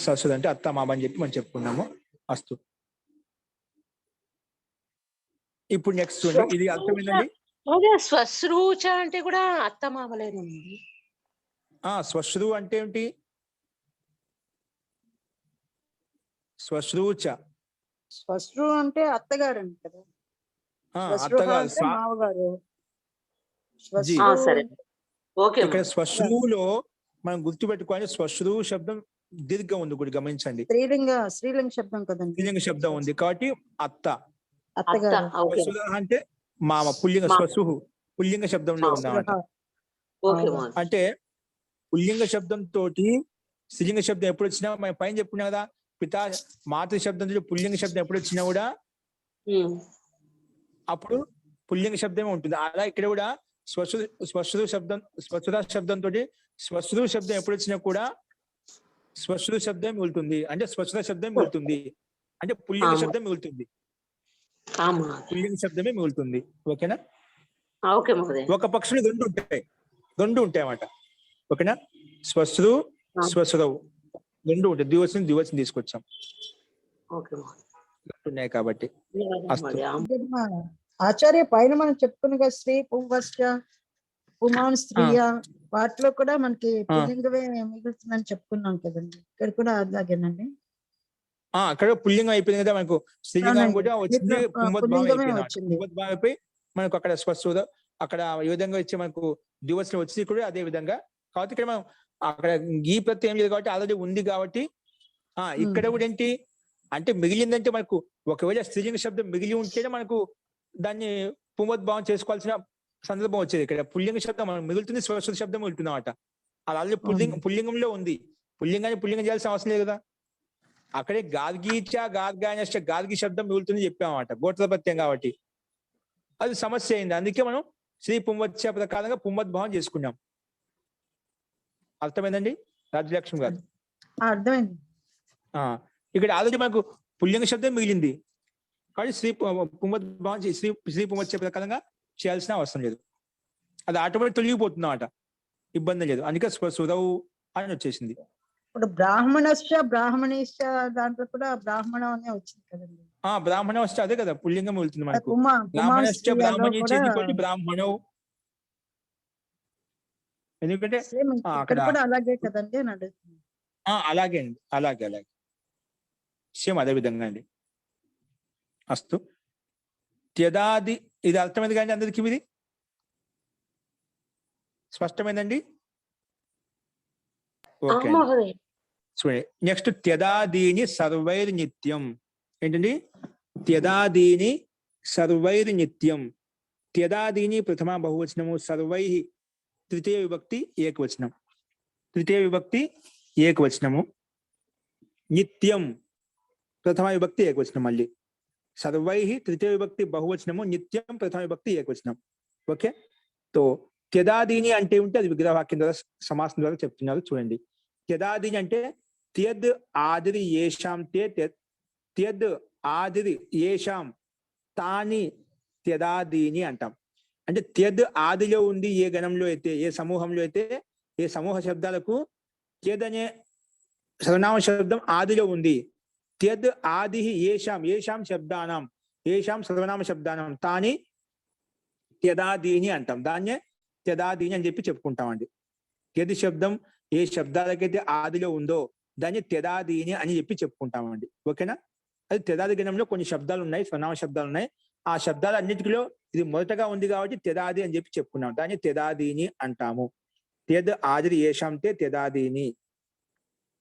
ససురు అంటే అత్త మామ అని చెప్పి మనం చెప్పుకున్నాము. అస్తు. ఇప్పుడు నెక్స్ట్ చూడండి, ఇది అర్థమైందండి. అదే స్వశ్రూచ అంటే కూడా అత్త మామలేనండి. స్వశ్రు అంటే ఏంటి? స్వశ్రూచ శ్వశ్రు అంటే అత్తగారు అండి కదా. శ్వశ్రుహ అత్తగారు. అంటే మామగారు. జీ. శ్వశ్రు సరే, ఓకే. ఇక్కడ స్వశ్రువులో మనం గుర్తుపెట్టుకోవాలి, శ్వశ్రు శబ్దం దీర్ఘం ఉంది కూడా గమనించండి. స్త్రీలింగ శబ్దం కదండి. స్త్రీలింగ శబ్దం ఉంది కాబట్టి అత్త. అత్తగారు. ఓకే స్వశ్రుహ అంటే మామ, పుల్లింగ. స్వసుహు పుల్లింగ శబ్దంలో ఉందన్నమాట. ఓకే. అంటే పుల్లింగ శబ్దం తోటి స్త్రీలింగ శబ్దం ఎప్పుడు వచ్చినా మనం పైన చెప్పుకున్నాం కదా, పితా మాతృ శబ్దం తోటి పుల్లింగ శబ్దం ఎప్పుడు వచ్చినా కూడా అప్పుడు పుల్లింగ శబ్దమే ఉంటుంది. అలా ఇక్కడ కూడా స్వశ్రు శబ్దం తోటి స్వశ్రు శబ్దం ఎప్పుడు వచ్చినా కూడా స్వశ్రు శబ్దం మిగులుతుంది. అంటే స్వశ్ర శబ్దం మిగులుతుంది, అంటే పుల్లింగ శబ్దం మిగులుతుంది, పుల్లింగ శబ్దమే మిగులుతుంది. ఓకేనా? ఓకే మహోదయ. ఒక పక్షులు 2 ఉంటాయి అన్నమాట. ఓకేనా? స్వశ్రు స్వశ్రవు 2 ఉంటాయి. ద్వివచనం తీసుకొచ్చాం ఉన్నాయి కాబట్టి. ఆచార్య పైన మనం చెప్పుకున్న కదా, స్త్రీ పుంవశ్చ పుమాన్ స్త్రీయ, వాటిలో కూడా మనకి పుల్లింగమే మిగులుతుందని చెప్పుకున్నాం కదండి. ఇక్కడ కూడా అలాగేనండి. అక్కడ పుల్లింగం అయిపోయింది కదా, మనకు స్త్రీలింగం కూడా వచ్చింది, పుంవద్భావం అయిపోయి మనకు అక్కడ స్వశ్రు అక్కడ ఈ విధంగా వచ్చి మనకు ద్వివచనం వచ్చింది కూడా అదే విధంగా. కాబట్టి ఇక్కడ మనం అక్కడ ఈ ప్రత్యయం లేదు కాబట్టి ఆల్రెడీ ఉంది కాబట్టి ఇక్కడ కూడా ఏంటి అంటే మిగిలిందంటే మనకు ఒకవేళ స్త్రీలింగ శబ్దం మిగిలి ఉంటేనే మనకు దాన్ని పుంవద్భావం చేసుకోవాల్సిన సందర్భం వచ్చేది. ఇక్కడ పుల్లింగ శబ్దం మనం మిగులుతుంది, స్వశ్రు శబ్దం మిగులుతుంది అన్నమాట. అది ఆల్రెడీ పుల్లింగంలో ఉంది, పుల్లింగాన్ని పుల్లింగం చేయాల్సిన అవసరం లేదు కదా. అక్కడే గార్గీచ గార్గాయనశ్చ గార్గి శబ్దం మిగులుతుంది చెప్పామన్నమాట, గోత్ర ప్రత్యయం కాబట్టి. అది సమస్య అయింది, అందుకే మనం శ్రీ పుంవత్స ప్రకారంగా పుంవద్భావం చేసుకున్నాం. అర్థమైందండి రాజ్యలక్ష్మి గారు? అర్థమైంది. ఇక్కడ ఆల్రెడీ మనకు పుల్లింగ శబ్దం మిగిలింది కాబట్టి పుంవద్భావం శ్రీ పుంవత్స ప్రకారంగా చేయాల్సిన అవసరం లేదు, అది ఆటోమేటిక్ తొలగిపోతుంది అన్నమాట, ఇబ్బంది లేదు. అందుకే స్వసురవు అని వచ్చేసింది. ఇప్పుడు బ్రాహ్మణేశ్చ దాంట్లో కూడా బ్రాహ్మణం అనే వచ్చింది కదండి. బ్రాహ్మణ వస్తే అదే కదా పుల్లింగం వెళ్తుంది మనకు. బ్రాహ్మణశ్చ బ్రాహ్మణం, ఎందుకంటే అక్కడ కూడా అలాగే కదండి అని అడుగుతుంది. అలాగే అండి, అలాగే సేమ్ అదే విధంగా అండి. అస్తు. త్యదాది, ఇది అర్థమైంది కానీ అందరికి ఇది స్పష్టమైందండి? ఓకే. చూడండి నెక్స్ట్, త్యదాదీని సర్వైర్నిత్యం. ఏంటండి? త్యదాదీని సర్వైర్నిత్యం. త్యదాదీని ప్రథమ బహువచనము, సర్వై తృతీయ విభక్తి ఏకవచనం. తృతీయ విభక్తి ఏకవచనము. నిత్యం ప్రథమ విభక్తి ఏకవచనం. మళ్ళీ సర్వై తృతీయ విభక్తి బహువచనము, నిత్యం ప్రథమ విభక్తి ఏకవచనం. ఓకే. తో త్యదాదీని అంటే ఉంటే అది విగ్రహవాక్యం ద్వారా సమాసం ద్వారా చెప్తున్నారు. చూడండి, త్యదాదీని అంటే త్యద్ ఆదిరి ఏషాం, త్యద్ ఆదిరి ఏషాం తాని త్యదాదీని అంటాం. అంటే త్యద్ ఆదిలో ఉంది ఏ గణంలో అయితే, ఏ సమూహంలో అయితే, ఏ సమూహ శబ్దాలకు త్యద్ అనే సర్వనామ శబ్దం ఆదిలో ఉంది. త్యద్ ఆది ఏషాం శబ్దానం, ఏషాం సర్వనామ శబ్దానం తాని త్యదాదీని అంటాం. దాన్నే త్యదాదీని అని చెప్పి చెప్పుకుంటామండి. త్యద్ శబ్దం ఏ శబ్దాలకైతే ఆదిలో ఉందో దాన్ని త్యదాదీని అని చెప్పి చెప్పుకుంటామండి. ఓకేనా? అది త్యదాది గణంలో కొన్ని శబ్దాలు ఉన్నాయి, స్వనామ శబ్దాలు ఉన్నాయి. ఆ శబ్దాలు అన్నిటిలో ఇది మొదటగా ఉంది కాబట్టి త్యదాది అని చెప్పి చెప్పుకున్నాం, దాన్ని త్యదాదీని అంటాము. త్యద్ ఆదిరి ఏషాం త్యదాదీని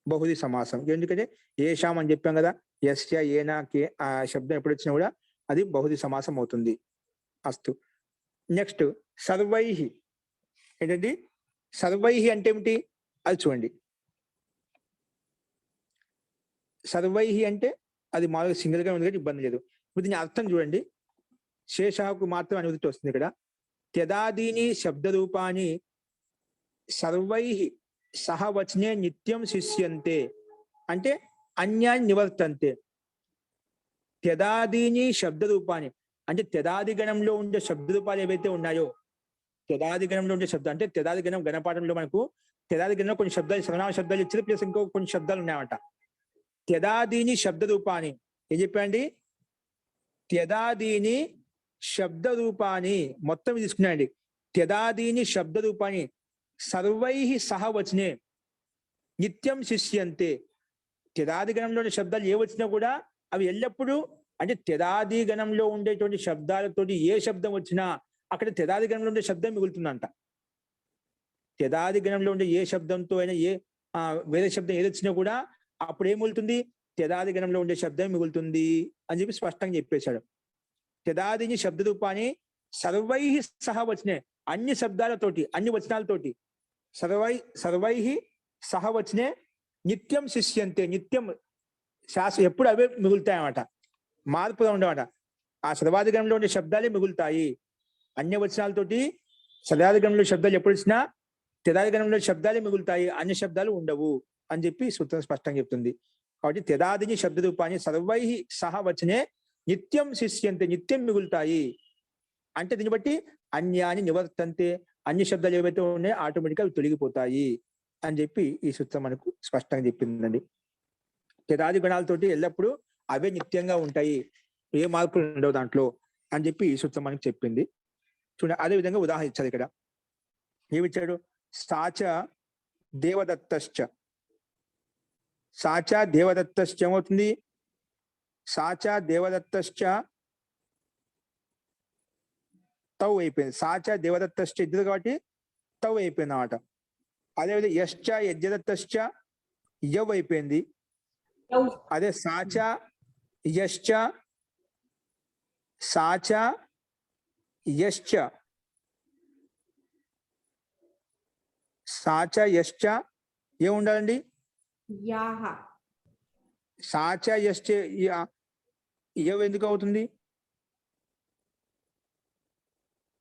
బహుది సమాసం. ఎందుకంటే ఏషాం అని చెప్పాం కదా, యస్య ఏనా కే ఆ శబ్దం ఎప్పుడు వచ్చినా కూడా అది బహుది సమాసం అవుతుంది. అస్తు. నెక్స్ట్, సర్వై. ఏంటండి సర్వై అంటే ఏమిటి అది చూడండి. సర్వై అంటే అది మామూలుగా సింగిల్ గా ఉంది కాబట్టి ఇబ్బంది లేదు. ఇప్పుడు దీని అర్థం చూడండి, శేషాకు మాత్రం అనువృత్తి వస్తుంది ఇక్కడ. త్యదాదీని శబ్ద రూపాన్ని సర్వై సహవచనే నిత్యం శిష్యంతే అంటే అన్యాన్ని నివర్తంతే. త్యదాదీని శబ్ద రూపాన్ని అంటే త్యదాది గణంలో ఉండే శబ్ద రూపాలు ఏవైతే ఉన్నాయో, త్యదాది గణంలో ఉండే శబ్దం అంటే త్యదాది గణం గణపాఠంలో మనకు త్యదాది గణంలో కొన్ని శబ్దాలు సర్వనామ శబ్దాలు ఇచ్చారు, ప్లస్ ఇంకో కొన్ని శబ్దాలు ఉన్నాయన్నమాట. త్యదాదీని శబ్ద రూపాన్ని ఏం చెప్పండి, త్యదాదీని శబ్ద రూపాన్ని మొత్తం తీసుకున్నాండి. త్యదాదీని శబ్ద రూపాన్ని సర్వై సహవచనే నిత్యం శిష్యంతే. త్యదాది గణంలోని శబ్దాలు ఏ వచ్చినా కూడా అవి ఎల్లప్పుడూ అంటే త్యదాది గణంలో ఉండేటువంటి శబ్దాలతోటి ఏ శబ్దం వచ్చినా అక్కడ త్యదాది గణంలో ఉండే శబ్దం మిగులుతుందంట. త్యదాది గణంలో ఉండే ఏ శబ్దంతో అయినా వేరే శబ్దం ఏది వచ్చినా కూడా అప్పుడు ఏం మిగులుతుంది, త్యదాది గణంలో ఉండే శబ్దం మిగులుతుంది అని చెప్పి స్పష్టంగా చెప్పేశాడు. త్యదాదిని శబ్ద రూపాన్ని సర్వై సహవచనే అన్ని శబ్దాలతోటి అన్ని వచనాలతోటి సర్వై సహవచనే నిత్యం శిష్యంతే నిత్యం ఎప్పుడు అవే మిగులుతాయన్నమాట, మార్పుగా ఉండవట. ఆ సర్వాధిగణంలో ఉండే శబ్దాలే మిగులుతాయి. అన్య వచనాలతోటి సర్వాధిగణంలో శబ్దాలు ఎప్పుడు వచ్చినా త్యదాదిగణంలో శబ్దాలే మిగులుతాయి, అన్య శబ్దాలు ఉండవు అని చెప్పి సూత్రం స్పష్టంగా చెప్తుంది. కాబట్టి త్యదాదిని శబ్ద రూపాన్ని సర్వై సహవచనే నిత్యం శిష్యంతే నిత్యం మిగులుతాయి అంటే దీన్ని బట్టి అన్యాన్ని నివర్తంతే అన్య శబ్దాలు ఏవైతే ఉన్నాయో ఆటోమేటిక్గా అవి తొలగిపోతాయి అని చెప్పి ఈ సూత్రం మనకు స్పష్టంగా చెప్పిందండి. త్యదాది గుణాలతోటి ఎల్లప్పుడూ అవే నిత్యంగా ఉంటాయి, ఏ మార్పులు ఉండవు దాంట్లో అని చెప్పి ఈ సూత్రం మనకు చెప్పింది. చూడండి, అదే విధంగా ఉదాహరణ ఇచ్చాడు ఇక్కడ. ఏమిచ్చాడు, సాచ దేవదత్తశ్చ. సాచ దేవదత్తశ్చ ఏమవుతుంది, సాచ దేవదత్తశ్చ తౌ అయిపోయింది. సాచ దేవదత్తశ్చ ఇద్దరు కాబట్టి తౌ అయిపోయింది అన్నమాట. అదేవిధంగా యశ్చ యజ్ఞదత్తశ్చ యవ్ అయిపోయింది. అదే సాచ యశ్చ సాచ యశ్చ సాచ యశ్చ ఏముండాలండి, యాహ. సాచ యశ్చ యవ్ ఎందుకు అవుతుంది,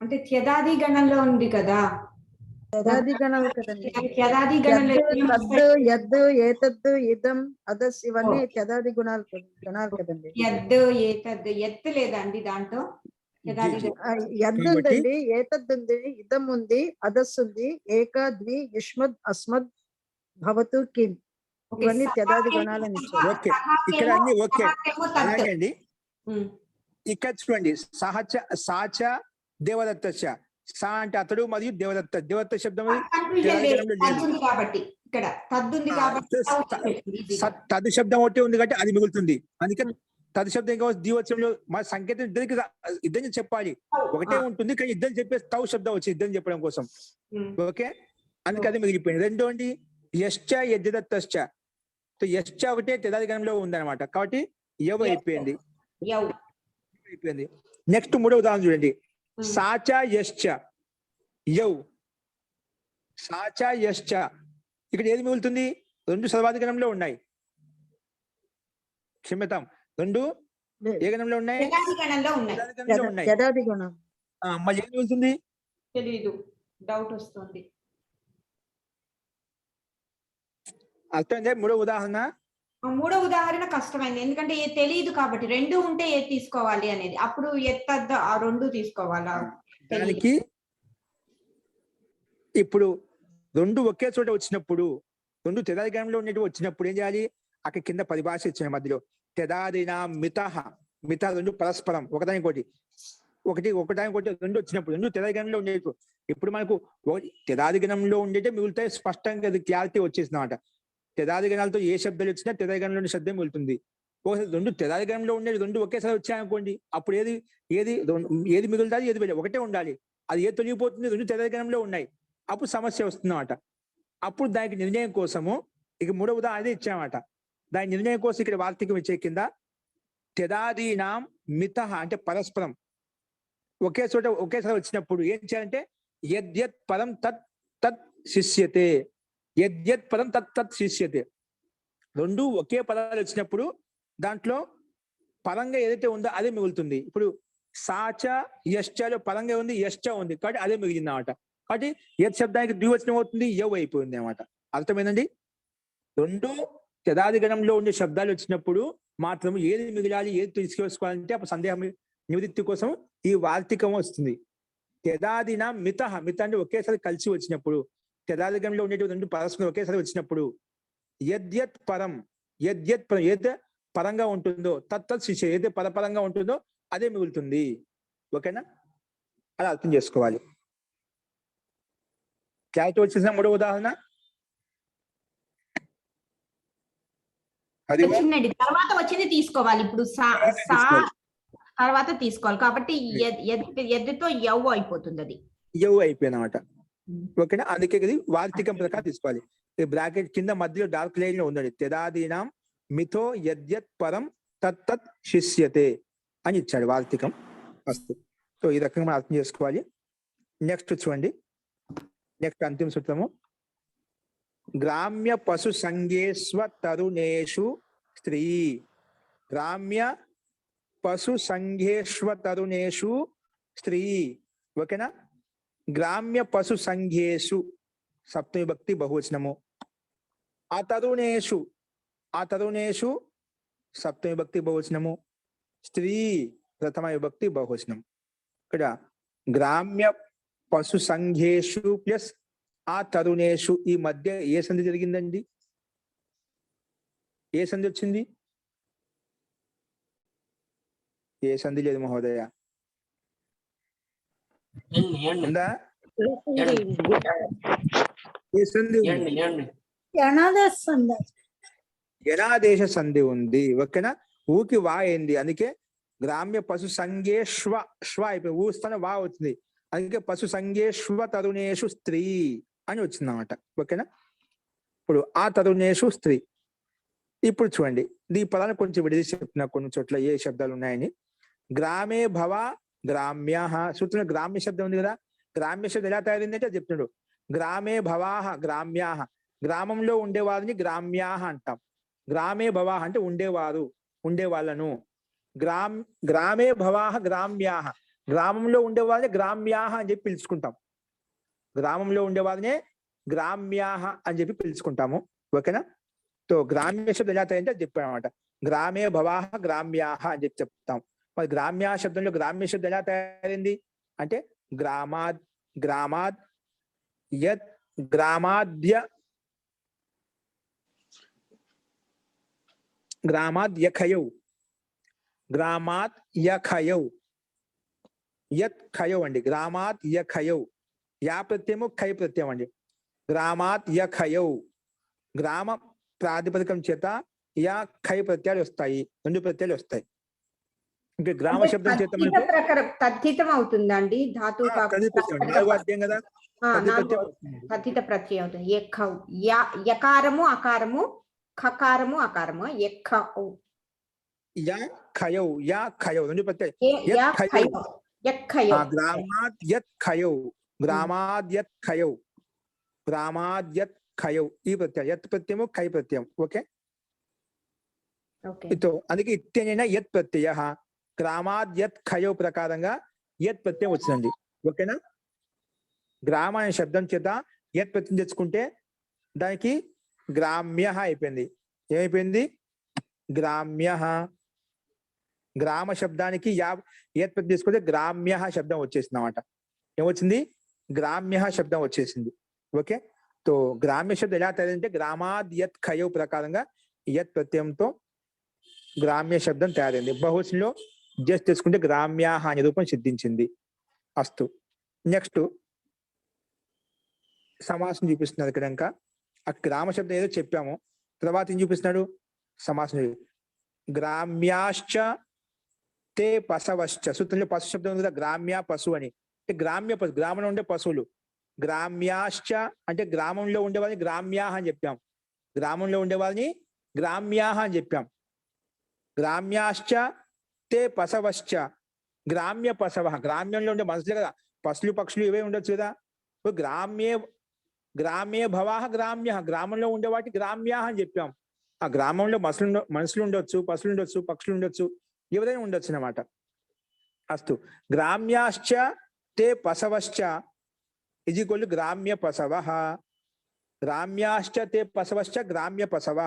అంటే త్యదాది గణంలో ఉంది కదా, యదాది గణాలు కదండి. త్యదాది గణంలో యద్దు యద్దు ఏతద్దు ఇదం అదస్ ఇవన్నీ త్యదాది గణాలు కదండి. యద్దు ఏతద్దు ఎత్తు లేదా అండి దాంట్లో త్యదాది గణం? యద్దు ఉందండి, ఏతద్దు ఉంది, ఇదం ఉంది, అదస్ ఉంది, ఏక ద్వి యుష్మద్ అస్మద్ భవతు కిం ఇవన్నీ త్యదాది గణాలని ఇచ్చారు. ఓకే, ఇక్కడ అన్ని ఓకే. అలాగే అండి, ఇక్కడ చూడండి, సహచ సాచ దేవదత్తశ్చ. సా అంటే అతడు మరియు దేవదత్త, దేవదత్త శబ్దం కాబట్టి ఇక్కడ తద్దుంది కాబట్టి తదు శబ్దం ఒకటి ఉంది కాబట్టి అది మిగులుతుంది. అందుకని తదు శబ్దం ఇంకా ద్వివచనంలో మన సంకేతం ఇద్దరిని చెప్పాలి, ఒకటే ఉంటుంది కానీ ఇద్దరు చెప్పే తౌ శబ్దం వచ్చి ఇద్దరిని చెప్పడం కోసం. ఓకే, అందుకే అది మిగిలిపోయింది. రెండో అండి యశ్చ యజ్ఞదత్తశ్చ. యశ్చ ఒకటే త్యదాది గణంలో ఉందన్నమాట కాబట్టి యవ్ అయిపోయింది. నెక్స్ట్ మూడో ఉదాహరణ చూడండి, సాచ యశ్చ యవ్. సాచ యశ్చ ఇక్కడ ఏది మిగులుతుంది, రెండు సర్వాధిగణంలో ఉన్నాయి, క్షమ్యతాం రెండు ఏ గణంలో ఉన్నాయి, ఉన్నాయి. యదాది గణం మళ్ళీ ఏది మిగులుతుంది తెలీదు, డౌట్ వస్తుంది. అర్థమైందే. మూడో ఉదాహరణ, మూడో ఉదాహరణ కష్టమైంది ఎందుకంటే ఏ తెలియదు కాబట్టి రెండు ఉంటే ఏ తీసుకోవాలి అనేది, అప్పుడు ఎత్తద్ద ఆ రెండు తీసుకోవాలా. దానికి ఇప్పుడు రెండు ఒకే చోట వచ్చినప్పుడు, రెండు త్యదాది గణంలో ఉండేవి వచ్చినప్పుడు ఏం చేయాలి, అక్కడ కింద పరిభాష ఇచ్చిన మధ్యలో త్యదాదిన మితః. మిత రెండు పరస్పరం ఒకదానికోటి ఒకదానికోటి రెండు వచ్చినప్పుడు రెండు త్యదాది గణంలో ఉండేవి. ఇప్పుడు మనకు త్యదాది గణంలో ఉండేటే మిగులుతాయి, స్పష్టంగా అది క్లారిటీ వచ్చేసిందన్నమాట. త్యదాది గణాలతో ఏ శబ్దాలు వచ్చినా త్యదాది గణంలో ఉండే శబ్దం మిగులుతుంది. రెండు త్యదాది గణంలో ఉండేది రెండు ఒకేసారి వచ్చాయనుకోండి, అప్పుడు ఏది ఏది మిగులుతుంది, ఏది ఒకటే ఉండాలి. అది ఏది తొలగిపోతుంది, రెండు త్యదాది గణంలో ఉన్నాయి, అప్పుడు సమస్య వస్తుందన్నమాట. అప్పుడు దానికి నిర్ణయం కోసము ఇక మూడవ ఉదాహరణ అదే ఇచ్చామన్నమాట. దాని నిర్ణయం కోసం ఇక్కడ వార్తికం ఇచ్చే కింద త్యదాదీనాం మితః అంటే పరస్పరం ఒకే చోట ఒకేసారి వచ్చినప్పుడు ఏం చేయాలంటే యద్యత్ పదం తత్ తత్ శిష్యతే, యద్యత్ పదం తత్ తత్ శిష్యతే. రెండు ఒకే పదాలు వచ్చినప్పుడు దాంట్లో పరంగా ఏదైతే ఉందో అదే మిగులుతుంది. ఇప్పుడు సాచ యశ్చలో పరంగా ఉంది, యశ్చ ఉంది కాబట్టి అదే మిగిలింది అన్నమాట. కాబట్టి యత్ శబ్దానికి ద్వివచనం అవుతుంది, యవ్ అయిపోయింది అన్నమాట. అర్థమైందండి? రెండు తదాది గణంలో ఉండే శబ్దాలు వచ్చినప్పుడు మాత్రం ఏది మిగిలాలి, ఏది తీసుకొచ్చుకోవాలంటే అప్పుడు సందేహం నివృత్తి కోసం ఈ వార్తికం వస్తుంది. తదాదిన మిత అంటే ఒకేసారి కలిసి వచ్చినప్పుడు, తదాది గణంలో ఉండేటువంటి రెండు పరస్పరం ఒకేసారి వచ్చినప్పుడు యద్యత్ పరం, ఏది పరంగా ఉంటుందో తత్తత్ శిష్య, ఏది పరపరంగా ఉంటుందో అదే మిగులుతుంది. ఓకేనా? అలా అర్థం చేసుకోవాలి. క్లారిటీ వచ్చేసిన మూడో ఉదాహరణ అది వచ్చిందండి. తర్వాత వచ్చింది తీసుకోవాలి. ఇప్పుడు తర్వాత తీసుకోవాలి కాబట్టి ఎద్దుతో యవ్వు అయిపోతుంది, అది యవ్వు అయిపోయినమాట. ఓకేనా? అందుకే ఇది వార్తికం ప్రకారం తీసుకోవాలి. ఈ బ్రాకెట్ కింద మధ్యలో డార్క్ లైన్ లో ఉందండి. తదాదీనాం మిథో యద్యత్ పరం తత్తత్ శిష్యతే అని ఇచ్చాడు వార్తికం. వస్తు. సో ఈ రకంగా మనం అర్థం చేసుకోవాలి. నెక్స్ట్ చూడండి, నెక్స్ట్ అంతిమ సూత్రము. గ్రామ్య పశు సంఘేష్వ తరుణేషు స్త్రీ. గ్రామ్య పశు సంఘేష్వ తరుణేషు స్త్రీ. ఓకేనా? గ్రామ్య పశు సంఘేషు సప్తమి భక్తి బహువచనము. ఆ తరుణేషు సప్తమి భక్తి బహువచనము. స్త్రీ ప్రథమ విభక్తి బహువచనం. ఇక్కడ గ్రామ్య పశు సంఘేషు ప్లస్ ఆ తరుణేషు ఈ మధ్య ఏ సంధి జరిగిందండి? ఏ సంధి వచ్చింది? ఏ సంధి లేదు మహోదయ. ఉందా? ఏ సంధి ఉంది? యనాదేశ సంధి ఉంది. ఓకేనా? ఊకి వా అయింది, అందుకే గ్రామ్య పశు సంఘేష్వ అయిపోయి ఊ స్థాన వా వచ్చింది, అందుకే పశు సంఘేష్వ తరుణేషు స్త్రీ అని వచ్చింది అన్నమాట. ఓకేనా? ఇప్పుడు ఆ తరుణేషు స్త్రీ. ఇప్పుడు చూడండి, ఈ పదాన్ని కొంచెం విడదీసి చెప్తున్నా కొన్ని చోట్ల ఏ శబ్దాలు ఉన్నాయని. గ్రామే భవ గ్రామ్య. సూత్రంలో గ్రామ్య శబ్దం ఉంది కదా, గ్రామ్య శబ్దం ఎలా తయారైందంటే చెప్తున్నాడు. గ్రామే భవాహ గ్రామ్యాహ, గ్రామంలో ఉండేవారిని గ్రామ్యాహ అంటాం. గ్రామే భవాహ అంటే ఉండేవారు, ఉండేవాళ్ళను. గ్రామే భవాహ గ్రామ్యాహ, గ్రామంలో ఉండేవారిని గ్రామ్యాహ అని చెప్పి పిలుచుకుంటాం. గ్రామంలో ఉండేవారినే గ్రామ్యాహ అని చెప్పి పిలుచుకుంటాము. ఓకేనా? సో గ్రామ్య శబ్దం ఎలా తయారంటే చెప్పాను అనమాట. గ్రామే భవాహ గ్రామ్యాహ అని చెప్పి చెప్తాం. మరి గ్రామ్య శబ్దంలో గ్రామ్య శబ్దం ఎలా తయారైంది అంటే గ్రామాద్ యత్ గ్రామాద్ యఖయౌ యత్ ఖయౌ అండి. గ్రామాత్ యఖయౌ, యా ప్రత్యయము ఖై ప్రత్యయం అండి. గ్రామాత్ యఖయౌ, గ్రామ ప్రాతిపదికం చేత యా ఖై ప్రత్యయాలు వస్తాయి, రెండు ప్రత్యయాలు వస్తాయి. ఇంకా గ్రామ శబ్దం చేత తద్ధితం అవుతుందండి, ధాతు అధ్యాయం కదా, తద్ధిత ప్రత్యయం అవుతుంది. యకారము అకారము, ఖకారము అకారము, యా ఖయౌ రెండు ప్రత్యయం. గ్రామాద్ యత్ ఖయౌ ఈ ప్రత్యయం, యత్ ప్రత్యయము ఖై ప్రత్యయం. ఓకే, అందుకే ఇత్యనైనా యత్ ప్రత్యయ. గ్రామాద్ యత్ ఖయౌ ప్రకారంగా యత్ ప్రత్యయం వచ్చిందండి. ఓకేనా? గ్రామ అనే శబ్దం చేత యత్ ప్రత్యయం తెచ్చుకుంటే దానికి గ్రామ్య అయిపోయింది. ఏమైపోయింది? గ్రామ్య. గ్రామ శబ్దానికి యత్ ప్రత్యయం తీసుకుంటే గ్రామ్య శబ్దం వచ్చేసింది అన్నమాట. ఏమొచ్చింది? గ్రామ్య శబ్దం వచ్చేసింది. ఓకే, తో గ్రామ్య శబ్దం ఎలా తయారైందంటే గ్రామాద్ యత్ ఖయౌ ప్రకారంగా యత్ ప్రత్యయంతో గ్రామ్య శబ్దం తయారైంది. బహువచనంలో జస్ట్ తీసుకుంటే గ్రామ్యాహ అనే రూపం సిద్ధించింది. అస్తు. నెక్స్ట్ సమాసం చూపిస్తున్నారు ఇక్కడ. ఇంకా ఆ గ్రామ శబ్దం ఏదో చెప్పాము, తర్వాత ఏం చూపిస్తున్నాడు? సమాసం. గ్రామ్యాశ్చ తే పశవశ్చ. సూత్రంలో పశు శబ్దం ఉంది కదా, గ్రామ్య పశు అని. అంటే గ్రామ్య పశు, గ్రామంలో ఉండే పశువులు. గ్రామ్యాశ్చ అంటే గ్రామంలో ఉండేవారిని గ్రామ్యాహ అని చెప్పాం. గ్రామంలో ఉండేవారిని గ్రామ్యాహ అని చెప్పాం. గ్రామ్యాశ్చ తే పశవశ్చ, గ్రామ్య పశవ. గ్రామ్యంలో ఉండే మనుషులే కదా, పశువులు పక్షులు ఇవే ఉండొచ్చు కదా. గ్రామ్య భవాహ గ్రామ్య, గ్రామంలో ఉండేవాటి గ్రామ్యాహ అని చెప్పాం. ఆ గ్రామంలో మనుషులు ఉండొచ్చు, పశువులు ఉండొచ్చు, పక్షులు ఉండొచ్చు, ఎవరైనా ఉండొచ్చు అన్నమాట. అస్తు. గ్రామ్యాశ్చ తే పశవశ్చ ఈజ్ ఈక్వల్ టు గ్రామ్య పశవ. గ్రామ్యాశ్చ తే పశవశ్చ గ్రామ్య పశవ.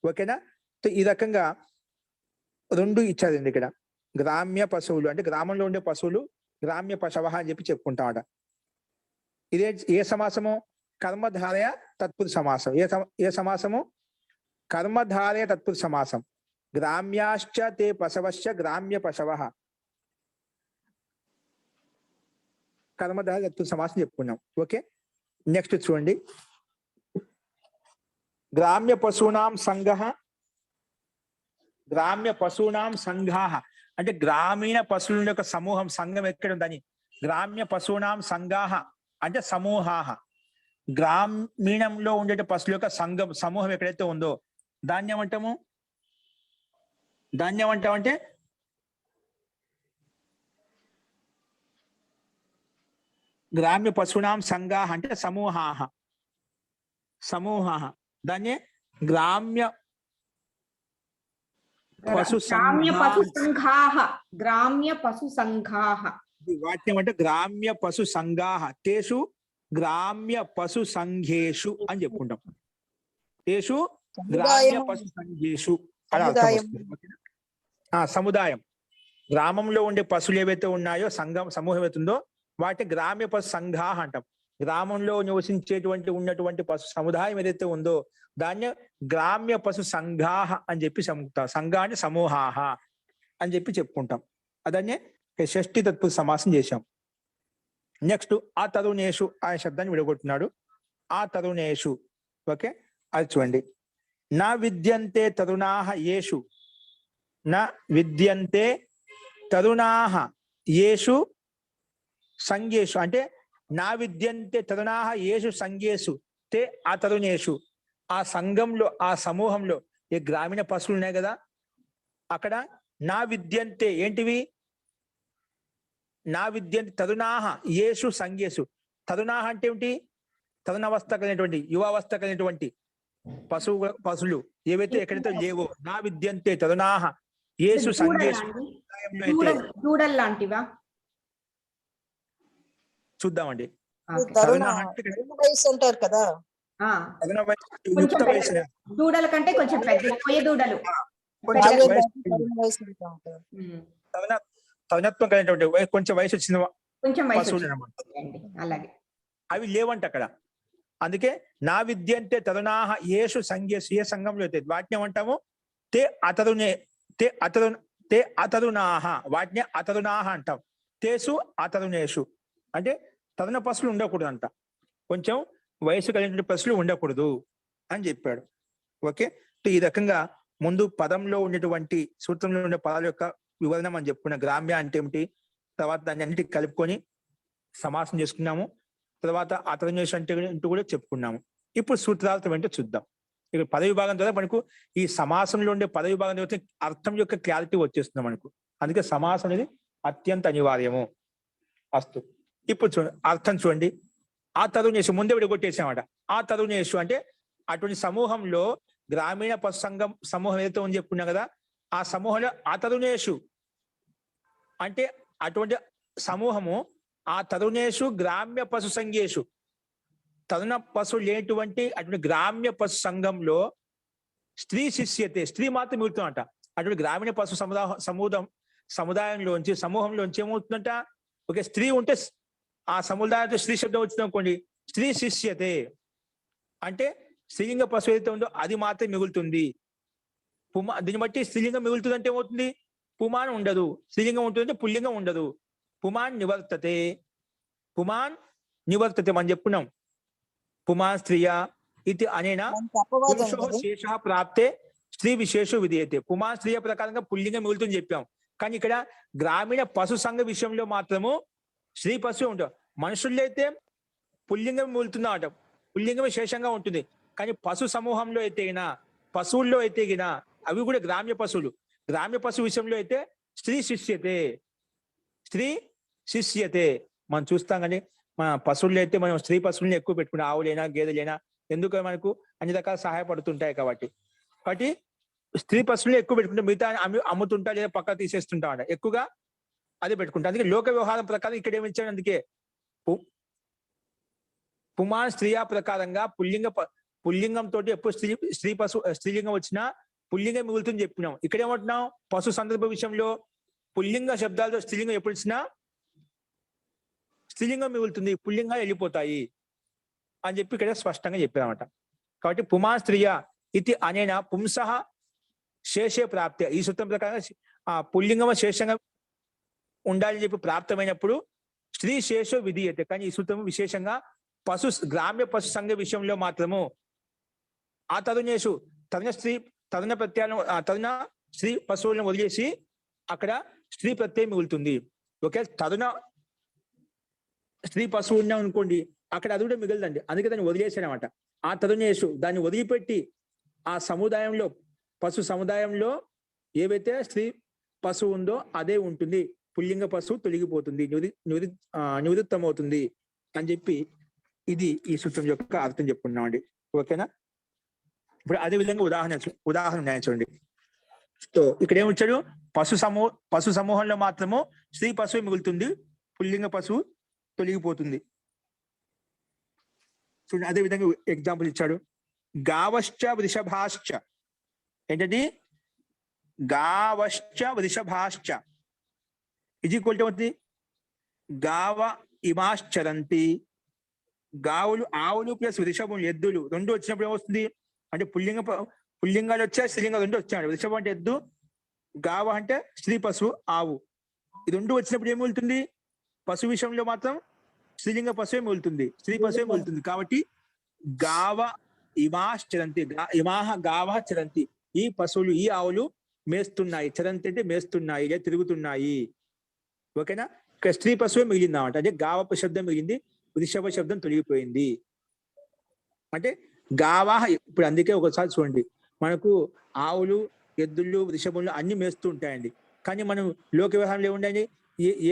ఓకేనా? సో ఈ రకంగా రెండు ఇచ్చారండి ఇక్కడ. గ్రామ్య పశువులు అంటే గ్రామంలో ఉండే పశువులు, గ్రామ్య పశవ అని చెప్పి చెప్పుకుంటామట. ఇదే ఏ సమాసము? కర్మధారయ తత్పురుష సమాసం. ఏ సమాసము? కర్మధారయ తత్పురుష సమాసం. గ్రామ్యాశ్చ తే పశవశ్చ గ్రామ్య పశవ. కర్మధారయ తత్పురుష సమాసం చెప్పుకున్నాం. ఓకే, నెక్స్ట్ చూడండి. గ్రామ్య పశూనాం సంఘః. గ్రామ్య పశూనాం సంఘాః అంటే గ్రామీణ పశువుల యొక్క సమూహం, సంఘం ఎక్కడ ఉందని. గ్రామ్య పశూనాం సంఘాః అంటే సమూహాః. గ్రామీణంలో ఉండే పశువుల యొక్క సంఘం, సమూహం ఎక్కడైతే ఉందో దాన్ని ఏమంటాము? దాన్ని ఏమంటామంటే గ్రామ్య పశూనాం సంఘాః అంటే సమూహాః. సమూహాః దాన్ని గ్రామ్య పశు గ్రామ్య పశు సంఘాః. గ్రామ్య పశు సంఘాః. వాక్యం అంటే గ్రామ్య పశు సంఘాః తేషు గ్రామ్య పశు సంఘేషు అని చెప్పుకుంటాం. తేషు గ్రామ్య పశు సంఘేషు అని అర్థం వస్తుంది. సముదాయం, గ్రామంలో ఉండే పశువులు ఏవైతే ఉన్నాయో, సంఘం సమూహం ఏవైతుందో వాటి గ్రామ్య పశు సంఘాః అంటాం. గ్రామంలో నివసించేటువంటి ఉన్నటువంటి పశు సముదాయం ఏదైతే ఉందో దాన్ని గ్రామ్య పశు సంఘాః అని చెప్పి చెప్పుకుంటాం. సంఘాన్ని సమూహాః అని చెప్పి చెప్పుకుంటాం. అదన్నే షష్ఠి తత్పురుష సమాసం చేశాం. నెక్స్ట్ ఆ తరుణేషు అనే శబ్దాన్ని విడగొట్టున్నాడు. ఆ తరుణేషు. ఓకే, అది చూడండి. నా విద్యంతే తరుణాః యేషు. నా విద్యంతే తరుణాః యేషు సంఘేషు అంటే నా విద్యంతే తరుణాః యేషు సంఘేషు తే ఆ తరుణేషు. ఆ సంఘంలో, ఆ సమూహంలో ఈ గ్రామీణ పశువులు ఉన్నాయి కదా, అక్కడ నా విద్యంతే ఏంటివి? నా విద్యంతే తరుణాః యేషు సంఘేషు. తరుణాః అంటే ఏమిటి? తరుణావస్థ కలిగినటువంటి, యువావస్థ కలిగినటువంటి పశువులు ఏవైతే ఎక్కడైతే లేవో నా విద్యంతే తరుణాః యేషు సంఘేషు. దూడల్ లాంటివా? చూద్దామండి. తరుణ వయసు అంటారు కదా, తరుణ వయసు, యుక్త వయసు. దూడల కంటే కొంచెం పెద్ద కొయ్య దూడలు. తరుణ వయసు అంటూ ఉంటారు. తరుణత్వం కలిగినటువంటి కొంచెం వయసు వచ్చిన కొంచెం వయసు పశువులు అన్నమాట. అలాగే అవి లేవంట అక్కడ. అందుకే నా విద్యంతే తరుణాః యేషు సంఘేషు. ఏ సంఘంలో అయితే వాటిని ఏమంటాము? తే అతరునే, తే అతరునాః. వాటిని అతరునాః అంటాం. తేసు అతరునేషు అంటే తరుణ పశువులు ఉండకూడదు అంట. కొంచెం వయసు కలిగిన పశువులు ఉండకూడదు అని చెప్పాడు. ఓకే, ఈ రకంగా ముందు పదంలో ఉండేటువంటి, సూత్రంలో ఉండే పదాల యొక్క వివరణ మనం చెప్పుకున్న. గ్రామ్య అంటే ఏమిటి, తర్వాత దాన్ని అన్నిటికీ కలుపుకొని సమాసం చేసుకున్నాము. తర్వాత అతరునేషు అంటే అంటూ కూడా చెప్పుకున్నాము. ఇప్పుడు సూత్రాలతో ఏంటో చూద్దాం. ఇక్కడ పద విభాగం ద్వారా మనకు ఈ సమాసంలో ఉండే పద విభాగం ద్వారా అర్థం యొక్క క్లారిటీ వచ్చేస్తుంది మనకు. అందుకే సమాసం అనేది అత్యంత అనివార్యము. అస్తు. ఇప్పుడు చూడండి, అర్థం చూడండి. ఆ తరుణేషు ముందే విడగొట్టేసామట. ఆ తరుణేషు అంటే అటువంటి సమూహంలో గ్రామీణ పశు సంఘం సమూహం ఏదైతే ఉంది చెప్పుకున్నాం కదా, ఆ సమూహంలో ఆ తరుణేషు అంటే అటువంటి సమూహము. ఆ తరుణేషు గ్రామ్య పశు సంఘేషు. తరుణ పశువు లేనటువంటి అటువంటి గ్రామ్య పశు సంఘంలో స్త్రీ శిష్యతే, స్త్రీ మాత్రం మిగులుతుందంట. అటువంటి గ్రామీణ పశు సముదాయంలోంచి, సమూహంలోంచి ఏమవుతుందంట? ఓకే, స్త్రీ ఉంటే ఆ సముదాయంతో స్త్రీ శబ్దం వచ్చింది అనుకోండి, స్త్రీ శిష్యతే అంటే స్త్రీలింగ పశువు ఏదైతే ఉందో అది మాత్రం మిగులుతుంది. దీన్ని బట్టి స్త్రీలింగం మిగులుతుంది అంటే ఏమవుతుంది? పుమాన్ ఉండదు. స్త్రీలింగం ఉంటుందంటే పుల్లింగం ఉండదు. పుమాన్ నివర్తతే. పుమాన్ నివర్తతే మనం చెప్పుకున్నాం. పుమాన్ స్త్రీయ ఇది అనేనా శేష ప్రాప్తే స్త్రీ విశేష విధేయతే. పుమాన్ స్త్రీయ ప్రకారంగా పుల్లింగం మిగులుతుంది చెప్పాం. కానీ ఇక్కడ గ్రామీణ పశు సంఘ విషయంలో మాత్రము స్త్రీ పశువు ఉంటాం. మనుషుల్లో అయితే పుల్లింగం మిగులుతుందా అంట, పుల్లింగమే శేషంగా ఉంటుంది. కానీ పశు సమూహంలో అయితే గినా, పశువుల్లో అయితే గినా అవి కూడా గ్రామ్య పశువులు. గ్రామ్య పశు విషయంలో అయితే స్త్రీ శిష్యతే, స్త్రీ శిష్యతే మనం చూస్తాం. కానీ మన పశువుల్లో అయితే మనం స్త్రీ పశువుల్ని ఎక్కువ పెట్టుకుంటాం. ఆవులైనా గేదెలైనా, ఎందుకు మనకు అన్ని రకాల సహాయపడుతుంటాయి కాబట్టి. స్త్రీ పశువుల్ని ఎక్కువ పెట్టుకుంటాం. మిగతా అమ్ముతుంటా లేదా పక్క తీసేస్తుంటా అంట, ఎక్కువగా అదే పెట్టుకుంటాం. అందుకే లోక వ్యవహారం ప్రకారం ఇక్కడ ఏమి ఇచ్చాడు? అందుకే పుమాన్ స్త్రీయా ప్రకారంగా పుల్లింగం తోటి ఎప్పుడు స్త్రీ స్త్రీలింగం వచ్చినా పుల్లింగం మిగులుతుంది చెప్పినాం. ఇక్కడ ఏమంటున్నాం, పశు సందర్భ విషయంలో పుల్లింగ శబ్దాలతో స్త్రీలింగం ఎప్పుడు వచ్చినా స్త్రీలింగం మిగులుతుంది, పుల్లింగాలు వెళ్ళిపోతాయి అని చెప్పి ఇక్కడ స్పష్టంగా చెప్పారన్నమాట. కాబట్టి పుమాన్ స్త్రీయ ఇది అనేన పుంసః శేషే ప్రాప్తి, ఈ సూత్రం ప్రకారంగా ఆ పుల్లింగం శేషంగా ఉండాలని చెప్పి ప్రాప్తమైనప్పుడు స్త్రీ శేషో విధీయతే. కానీ ఈ సూత్రం విశేషంగా గ్రామ్య పశు సంఘ విషయంలో మాత్రము ఆ తరుణేషు తరుణ ప్రత్యయం తరుణ స్త్రీ పశువులను వదిలేసి అక్కడ స్త్రీ ప్రత్యయం మిగులుతుంది. ఒకే తరుణ స్త్రీ పశువు ఉన్నా అనుకోండి, అక్కడ అది కూడా మిగలదండి, అందుకే దాన్ని వదిలేసానమాట. ఆ తరుణేషు దాన్ని వదిలిపెట్టి ఆ సముదాయంలో పశు సముదాయంలో ఏవైతే స్త్రీ పశువు ఉందో అదే ఉంటుంది, పుల్లింగ పశువు తొలగిపోతుంది, నివృత్తమవుతుంది అని చెప్పి ఇది ఈ సూత్రం యొక్క అర్థం చెప్పుకున్నామండి. ఓకేనా? ఇప్పుడు అదే విధంగా ఉదాహరణ చూడండి. సో ఇక్కడ ఏమిచ్చాడు, పశు సమూహంలో మాత్రము స్త్రీ పశువు మిగులుతుంది, పుల్లింగ పశువు తొలగిపోతుంది. చూడండి, అదే విధంగా ఎగ్జాంపుల్ ఇచ్చాడు. గావశ్చ వృషభాశ్చ, ఏంటంటే గావశ్చ వృషభాశ్చ ఇది ఈక్వల్ టు అవుతుంది గావ ఇమాశ్చరంతి. ఆవులు ప్లస్ వృషభం ఎద్దులు రెండు వచ్చినప్పుడు ఏమొస్తుంది అంటే పుల్లింగాలు వచ్చాయి, స్త్రీలింగాలు రెండు వచ్చాయి. వృషభం అంటే ఎద్దు, గావ అంటే స్త్రీ పశువు, ఆవు, ఈ రెండు వచ్చినప్పుడు ఏమి మిగులుతుంది, పశు విషయంలో మాత్రం స్త్రీలింగ పశువే మిగులుతుంది, స్త్రీ పశువే మిగులుతుంది. కాబట్టి గావ ఇమాశ్చరంతి, ఇమాహ గావ చరంతి, ఈ పశువులు ఈ ఆవులు మేస్తున్నాయి. చరంతి అంటే మేస్తున్నాయి లేదా తిరుగుతున్నాయి. ఓకేనా? ఇక్కడ స్త్రీ పశువే మిగిలింది అన్నమాట. అంటే గావ శబ్దం మిగిలింది, వృషభ శబ్దం తొలగిపోయింది. అంటే గావాహ, ఇప్పుడు అందుకే ఒకసారి చూడండి, మనకు ఆవులు ఎద్దులు వృషభములు అన్ని మేస్తూ ఉంటాయండి. కానీ మనం లోక వ్యవహారంలో ఏముండండి,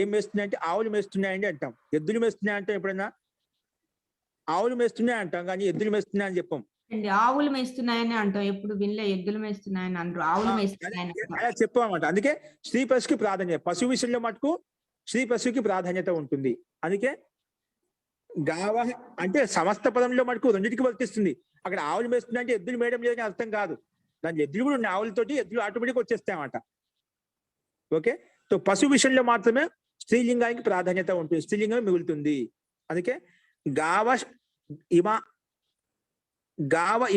ఏం మేస్తున్నాయంటే ఆవులు మేస్తున్నాయండి అంటాం, ఎద్దులు మేస్తున్నాయి అంటాం. ఎప్పుడన్నా ఆవులు మేస్తున్నాయి అంటాం కానీ ఎద్దులు మేస్తున్నాయి అని చెప్పాం. ఆవులు మేస్తున్నాయని అంటాం, ఎప్పుడు వినలే ఎద్దులు మేస్తున్నాయని అంటారు, ఆవులు మేస్తున్నాయని అలా చెప్పామన్నమాట. అందుకే స్త్రీ పశువుకి ప్రాధాన్యత, పశు విషయంలో మటుకు స్త్రీ పశువుకి ప్రాధాన్యత ఉంటుంది. అందుకే గావ అంటే సమస్త పదంలో మటుకు రెండింటికి వర్తిస్తుంది. అక్కడ ఆవులు మేస్తున్నాయి అంటే ఎద్దులు మేయడం లేదని అర్థం కాదు, దాని ఎద్దులు కూడా ఉన్నాయి, ఆవులతోటి ఎద్దులు ఆటోమేటిక్ వచ్చేస్తాయన్నమాట. ఓకే? సో పశు విషయంలో మాత్రమే స్త్రీలింగానికి ప్రాధాన్యత ఉంటుంది, స్త్రీలింగం మిగులుతుంది. అందుకే గావ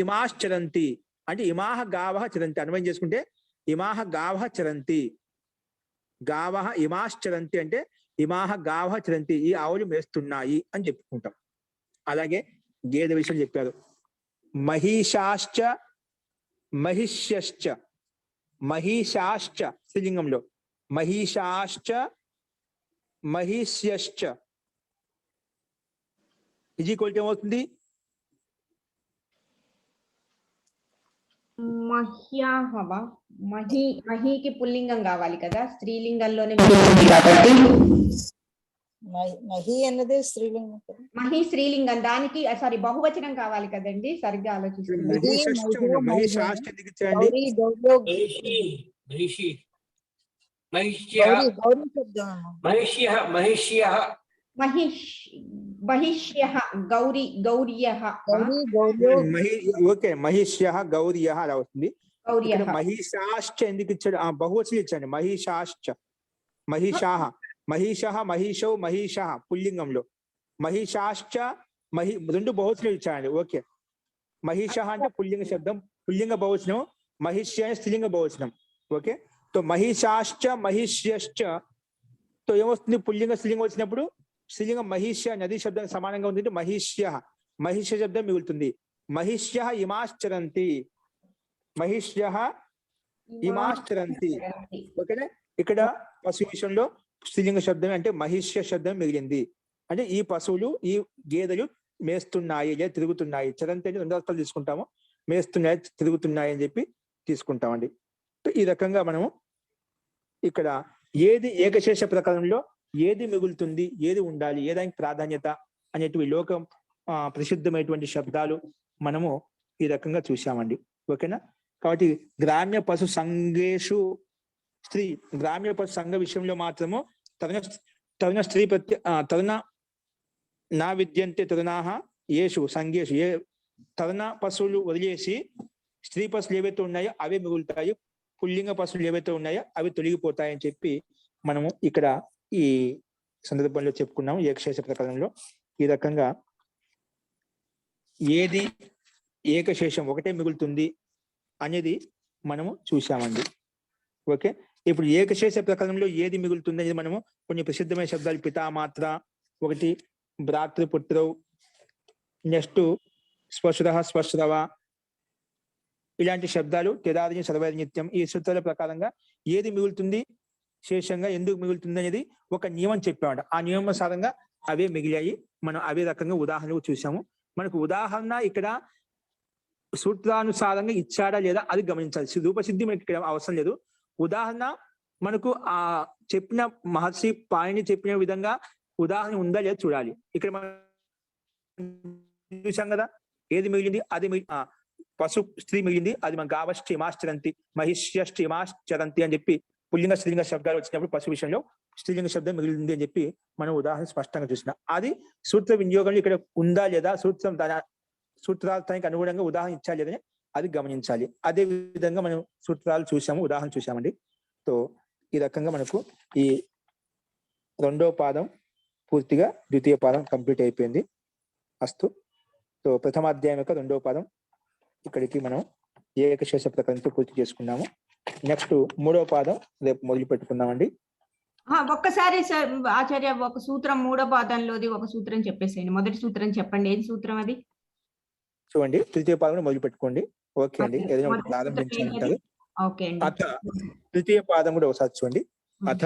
ఇమాశ్చరంతి అంటే ఇమాహ గావ చరంతి అన్వయం చేసుకుంటే ఇమాహ గావ చరంతి, గావ ఇమాశ్చరంతి అంటే ఇమాహ గావ చరంతి, ఈ ఆవులు మేస్తున్నాయి అని చెప్పుకుంటాం. అలాగే గేదె విషయం చెప్పారు. మహిషాశ్చ మహిష్యశ్చ, మహిషాశ్చ స్త్రీలింగంలో, మహిషాశ్చ మహిష్యశ్చ ఇది ఈక్వల్ టు ఏమవుతుంది, మహ్యాహవ, మహికి పుల్లింగం కావాలి కదా, స్త్రీలింగంలోనే మిగులుతుంది కాబట్టి మహి అన్నదే స్త్రీలింగం కదా. మహి స్త్రీలింగం, దానికి సారీ బహువచనం కావాలి కదండి, సరిగ్గా ఆలోచిస్తుంది. మహిషాశ్చ ఎందుకు ఇచ్చారండి? గౌరీ గౌరవ్ మహిషి గౌరీ గౌరీ శబ్దం అమ్మ. మహిష్యః గౌరీ గౌర్యః గౌరీ గౌరవ్ ఓకే, మహిష్య గౌర్య అలా వస్తుంది. గౌర్యః. మహిషాశ్చ ఎందుకు ఇచ్చాడు? బహువచనం ఇచ్చాడు, మహిషాశ్చ, మహిషాహ, మహిషః మహిషౌ మహిషః పుల్లింగంలో, మహిషాశ్చ రెండు బహువచనం ఇచ్చాడండి. ఓకే, మహిషః అంటే పుల్లింగ శబ్దం, పుల్లింగ బహువచనం, మహిష్య అంటే స్త్రీలింగ బహువచనం. ఓకే, తో మహిషాశ్చ మహిష్యశ్చ తో ఏమొస్తుంది, పుల్లింగ స్త్రీలింగం వచ్చినప్పుడు స్త్రీలింగం మహిష్య నదీ శబ్దానికి సమానంగా ఉంది, మహిష్య మహిష్య శబ్దం మిగులుతుంది. మహిష్య ఇమాశ్చరంతి, మహిష్య ఇమాశ్చరంతి. ఓకేనా? ఇక్కడ పశు విషయంలో స్త్రీలింగ శబ్దం అంటే మహిష్య శబ్దం మిగిలింది. అంటే ఈ పశువులు ఈ గేదెలు మేస్తున్నాయి లేదా తిరుగుతున్నాయి. చరంతి అంటే రెండు అర్థాలు తీసుకుంటాము, మేస్తున్నాయి తిరుగుతున్నాయి అని చెప్పి తీసుకుంటామండి. ఈ రకంగా మనము ఇక్కడ ఏది ఏకశేష ప్రకారంలో ఏది మిగులుతుంది, ఏది ఉండాలి, ఏదానికి ప్రాధాన్యత అనేటివి లోకం ప్రసిద్ధమైనటువంటి శబ్దాలు మనము ఈ రకంగా చూసామండి. ఓకేనా? కాబట్టి గ్రామ్య పశు సంఘేషు స్త్రీ, గ్రామ్య పశు సంఘ విషయంలో మాత్రము తరుణ స్త్రీ తరుణ నా విద్యంతే తరుణాహ యేషు సంఘేషు ఏ తరుణ పశువులు వదిలేసి స్త్రీ పశువులు ఏవైతే ఉన్నాయో అవే మిగులుతాయి, పుల్లింగ పశువులు ఏవైతే ఉన్నాయో అవి తొలగిపోతాయని చెప్పి మనము ఇక్కడ ఈ సందర్భంలో చెప్పుకున్నాము ఏకశేష ప్రకరణంలో. ఈ రకంగా ఏది ఏకశేషం ఒకటే మిగులుతుంది అనేది మనము చూసామండి. ఓకే, ఇప్పుడు ఏకశేష ప్రకరణంలో ఏది మిగులుతుంది అనేది మనము కొన్ని ప్రసిద్ధమైన శబ్దాలు పితామాత్ర, ఒకటి భ్రాతృపుత్రౌ, నెక్స్ట్ స్వశ్రవ స్వశ్రవ, ఇలాంటి శబ్దాలు తెదాది సర్వైర నిత్యం. ఈ సూత్రాల ప్రకారంగా ఏది మిగులుతుంది శేషంగా ఎందుకు మిగులుతుంది అనేది ఒక నియమం చెప్పామంట. ఆ నియమానుసారంగా అవే మిగిలాయి. మనం అవే రకంగా ఉదాహరణలు చూసాము. మనకు ఉదాహరణ ఇక్కడ సూత్రానుసారంగా ఇచ్చాడా లేదా అది గమనించాలి. రూపసిద్ధి మనకి ఇక్కడ అవసరం లేదు. ఉదాహరణ మనకు ఆ చెప్పిన మహర్షి పాణిని చెప్పిన విధంగా ఉదాహరణ ఉందా లేదా చూడాలి. ఇక్కడ మనం చూసాం కదా, ఏది మిగిలింది అది పశు స్త్రీ మిగిలింది, అది మన గావశ్చిమాశ్చరంతి మహిష్యశ్చిమాశ్చరంతి అని చెప్పి పుల్లింగ స్త్రీలింగ శబ్దాలు వచ్చినప్పుడు పశు విషయంలో స్త్రీలింగ శబ్దం మిగిలింది అని చెప్పి మనం ఉదాహరణ స్పష్టంగా చూసిన. అది సూత్ర వినియోగంలో ఇక్కడ ఉందా లేదా, సూత్రార్థానికి అనుగుణంగా ఉదాహరణ ఇచ్చా లేదని అది గమనించాలి. అదే విధంగా మనం సూత్రాలు చూసాము, ఉదాహరణ చూసామండి. సో ఈ రకంగా మనకు ఈ 2వ పాదం పూర్తిగా ద్వితీయ పాదం కంప్లీట్ అయిపోయింది. అస్తు. సో ప్రథమాధ్యాయం యొక్క 2వ పాదం ఇక్కడికి మనం ఏకశేష ప్రకరణతో పూర్తి చేసుకున్నాము. నెక్స్ట్ 3వ పాదం రేపు మొదలు పెట్టుకుందామండి. ఒక్కసారి సార్ ఆచార్య ఒక సూత్రం 3వ పాదంలోది ఒక సూత్రం చెప్పేసేయండి. మొదటి సూత్రం చెప్పండి, ఏది సూత్రం అది? చూడండి, తృతీయ పాదం మొదలు పెట్టుకోండి. ఓకే అండి, ఏదైనా ఒకటి ప్రారంభించాలంటారు. ఓకే అండి. అథ తృతీయ పాదం కూడా ఒకసారి చూడండి. అథ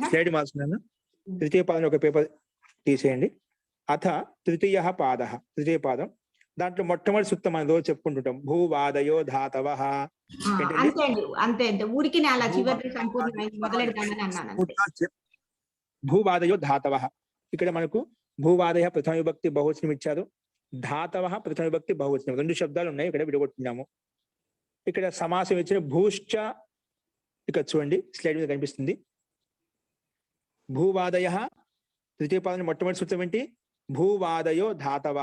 స్లైడ్ మార్చుకున్నాను. తృతీయ పాదం ఒక పేపర్ తీసేయండి. అథ తృతీయ పాద, తృతీయ పాదం. దాంట్లో మొట్టమొదటి సూత్రం మనం రోజు చెప్పుకుంటుంటాం, భూవాదయో ధాతవ. అంతే ఊరికి అలా చివరి సంపూర్ణమైంది మొదలెడతామని అన్నాను. భూవాదయో ధాతవ. ఇక్కడ మనకు భూవాదయ ప్రథమ విభక్తి బహువచనం ఇచ్చారు, ధాతవ ప్రథమ విభక్తి బహువచనం, 2 శబ్దాలు ఉన్నాయి. ఇక్కడ విడగొట్టున్నాము. ఇక్కడ సమాసం ఇచ్చిన భూశ్చ, ఇక్కడ చూడండి స్లైడ్ మీద కనిపిస్తుంది. భూవాదయ తృతీయ పాదం మొట్టమొదటి సూత్రం ఏంటి? భూవాదయో ధాతవ.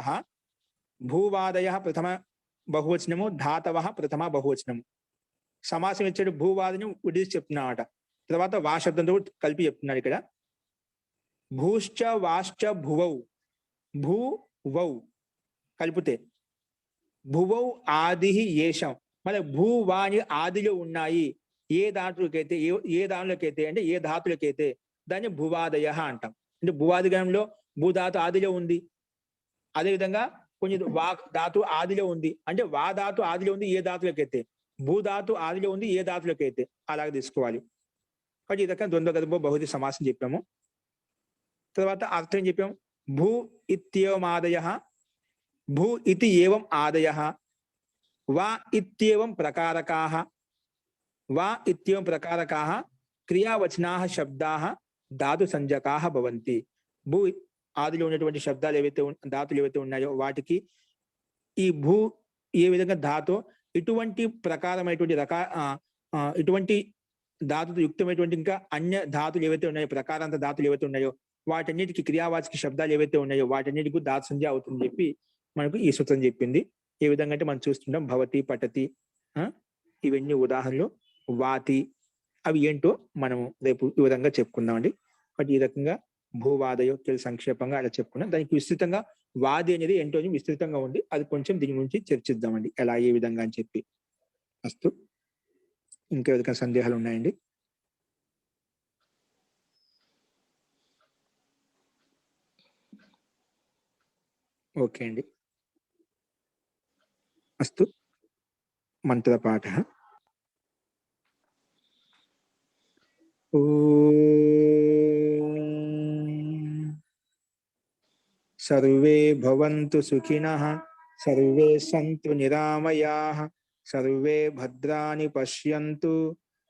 భూవాదయ ప్రథమ బహువచనము, ధాతవ ప్రథమ బహువచనము. సమాసం ఇచ్చాడు భూవాదయం విడిచి చెప్తున్నాడట. తర్వాత వా శబ్దంతో కలిపి చెప్తున్నాడు ఇక్కడ. భూశ్చ వాశ్చ భువౌ, భూవౌ కలిపితే భువౌ ఆది ఏషం. మళ్ళీ భూవాని ఆదిలో ఉన్నాయి. ఏ దాంట్లోకైతే ఏ దానిలోకైతే అంటే ఏ ధాతులకైతే దాన్ని భూవాదయ అంటాం. అంటే భూవాదిగణంలో భూధాతు ఆదిలో ఉంది. అదేవిధంగా కొన్ని వా ధాతు ఆదిలో ఉంది అంటే వా ధాతు ఆదిలో ఉంది ఏ ధాతులకైతే, భూధాతు ఆదిలో ఉంది ఏ ధాతులకైతే, అలాగే తీసుకోవాలి. కాబట్టి ఈ రకంగా ద్వంద్వ గర్భ బహుది సమాసం చెప్పాము. తర్వాత అర్థం చెప్పాము. భూ ఇత్యేవమాదయ, భూ ఇతి ఏవం ఆదయ, వా ఇత్యేవం ప్రకారకాః, వా ఇత్యేవం ప్రకారకాః క్రియావచనాః శబ్దాః ధాతు సంజ్ఞకాః భవంతి. భూ ఆదిలో ఉన్నటువంటి శబ్దాలు ఏవైతే ధాతులు ఏవైతే ఉన్నాయో వాటికి ఈ భూ ఏ విధంగా ధాతు ఇటువంటి ప్రకారమైనటువంటి ఇటువంటి ధాతుతో యుక్తమైనటువంటి ఇంకా అన్య ధాతులు ఏవైతే ఉన్నాయో, ప్రకారాంత ధాతులు ఏవైతే ఉన్నాయో వాటన్నిటికీ క్రియావాచక శబ్దాలు ఏవైతే ఉన్నాయో వాటన్నిటికీ ధాతు సంజ్ఞ అవుతుందని చెప్పి మనకు ఈ సూత్రం చెప్పింది. ఏ విధంగా అంటే మనం చూస్తుంటాం భవతి, పఠతి, ఇవన్నీ ఉదాహరణలు. వాతి అవి ఏంటో మనము రేపు ఈ విధంగా చెప్పుకుందామండి. బట్ ఈ రకంగా భూవాదయో సంక్షేపంగా అలా చెప్పుకున్నాం. దానికి విస్తృతంగా వాది అనేది ఏంటో విస్తృతంగా ఉంది. అది కొంచెం దీని గురించి చర్చిద్దామండి, ఎలా ఏ విధంగా అని చెప్పి. అస్తు. ఇంకా విధంగా సందేహాలు ఉన్నాయండి? ఓకే అండి. అస్తు. మంత్రపాఠ. सर्वे भवन्तु सुखिनः, सर्वे सन्तु निरामयाः, सर्वे भद्राणि पश्यन्तु,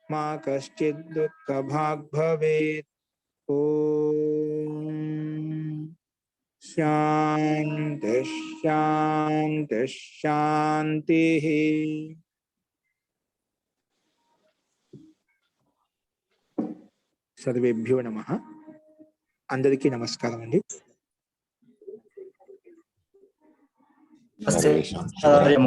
मा कश्चित् दुःखभाग् भवेत्. ओम शान्तिः शान्तिः शान्तिः. సర్వేభ్యో నమః. అందరికీ నమస్కారం అండి. నమస్తే ఆచార్య మహోదయ.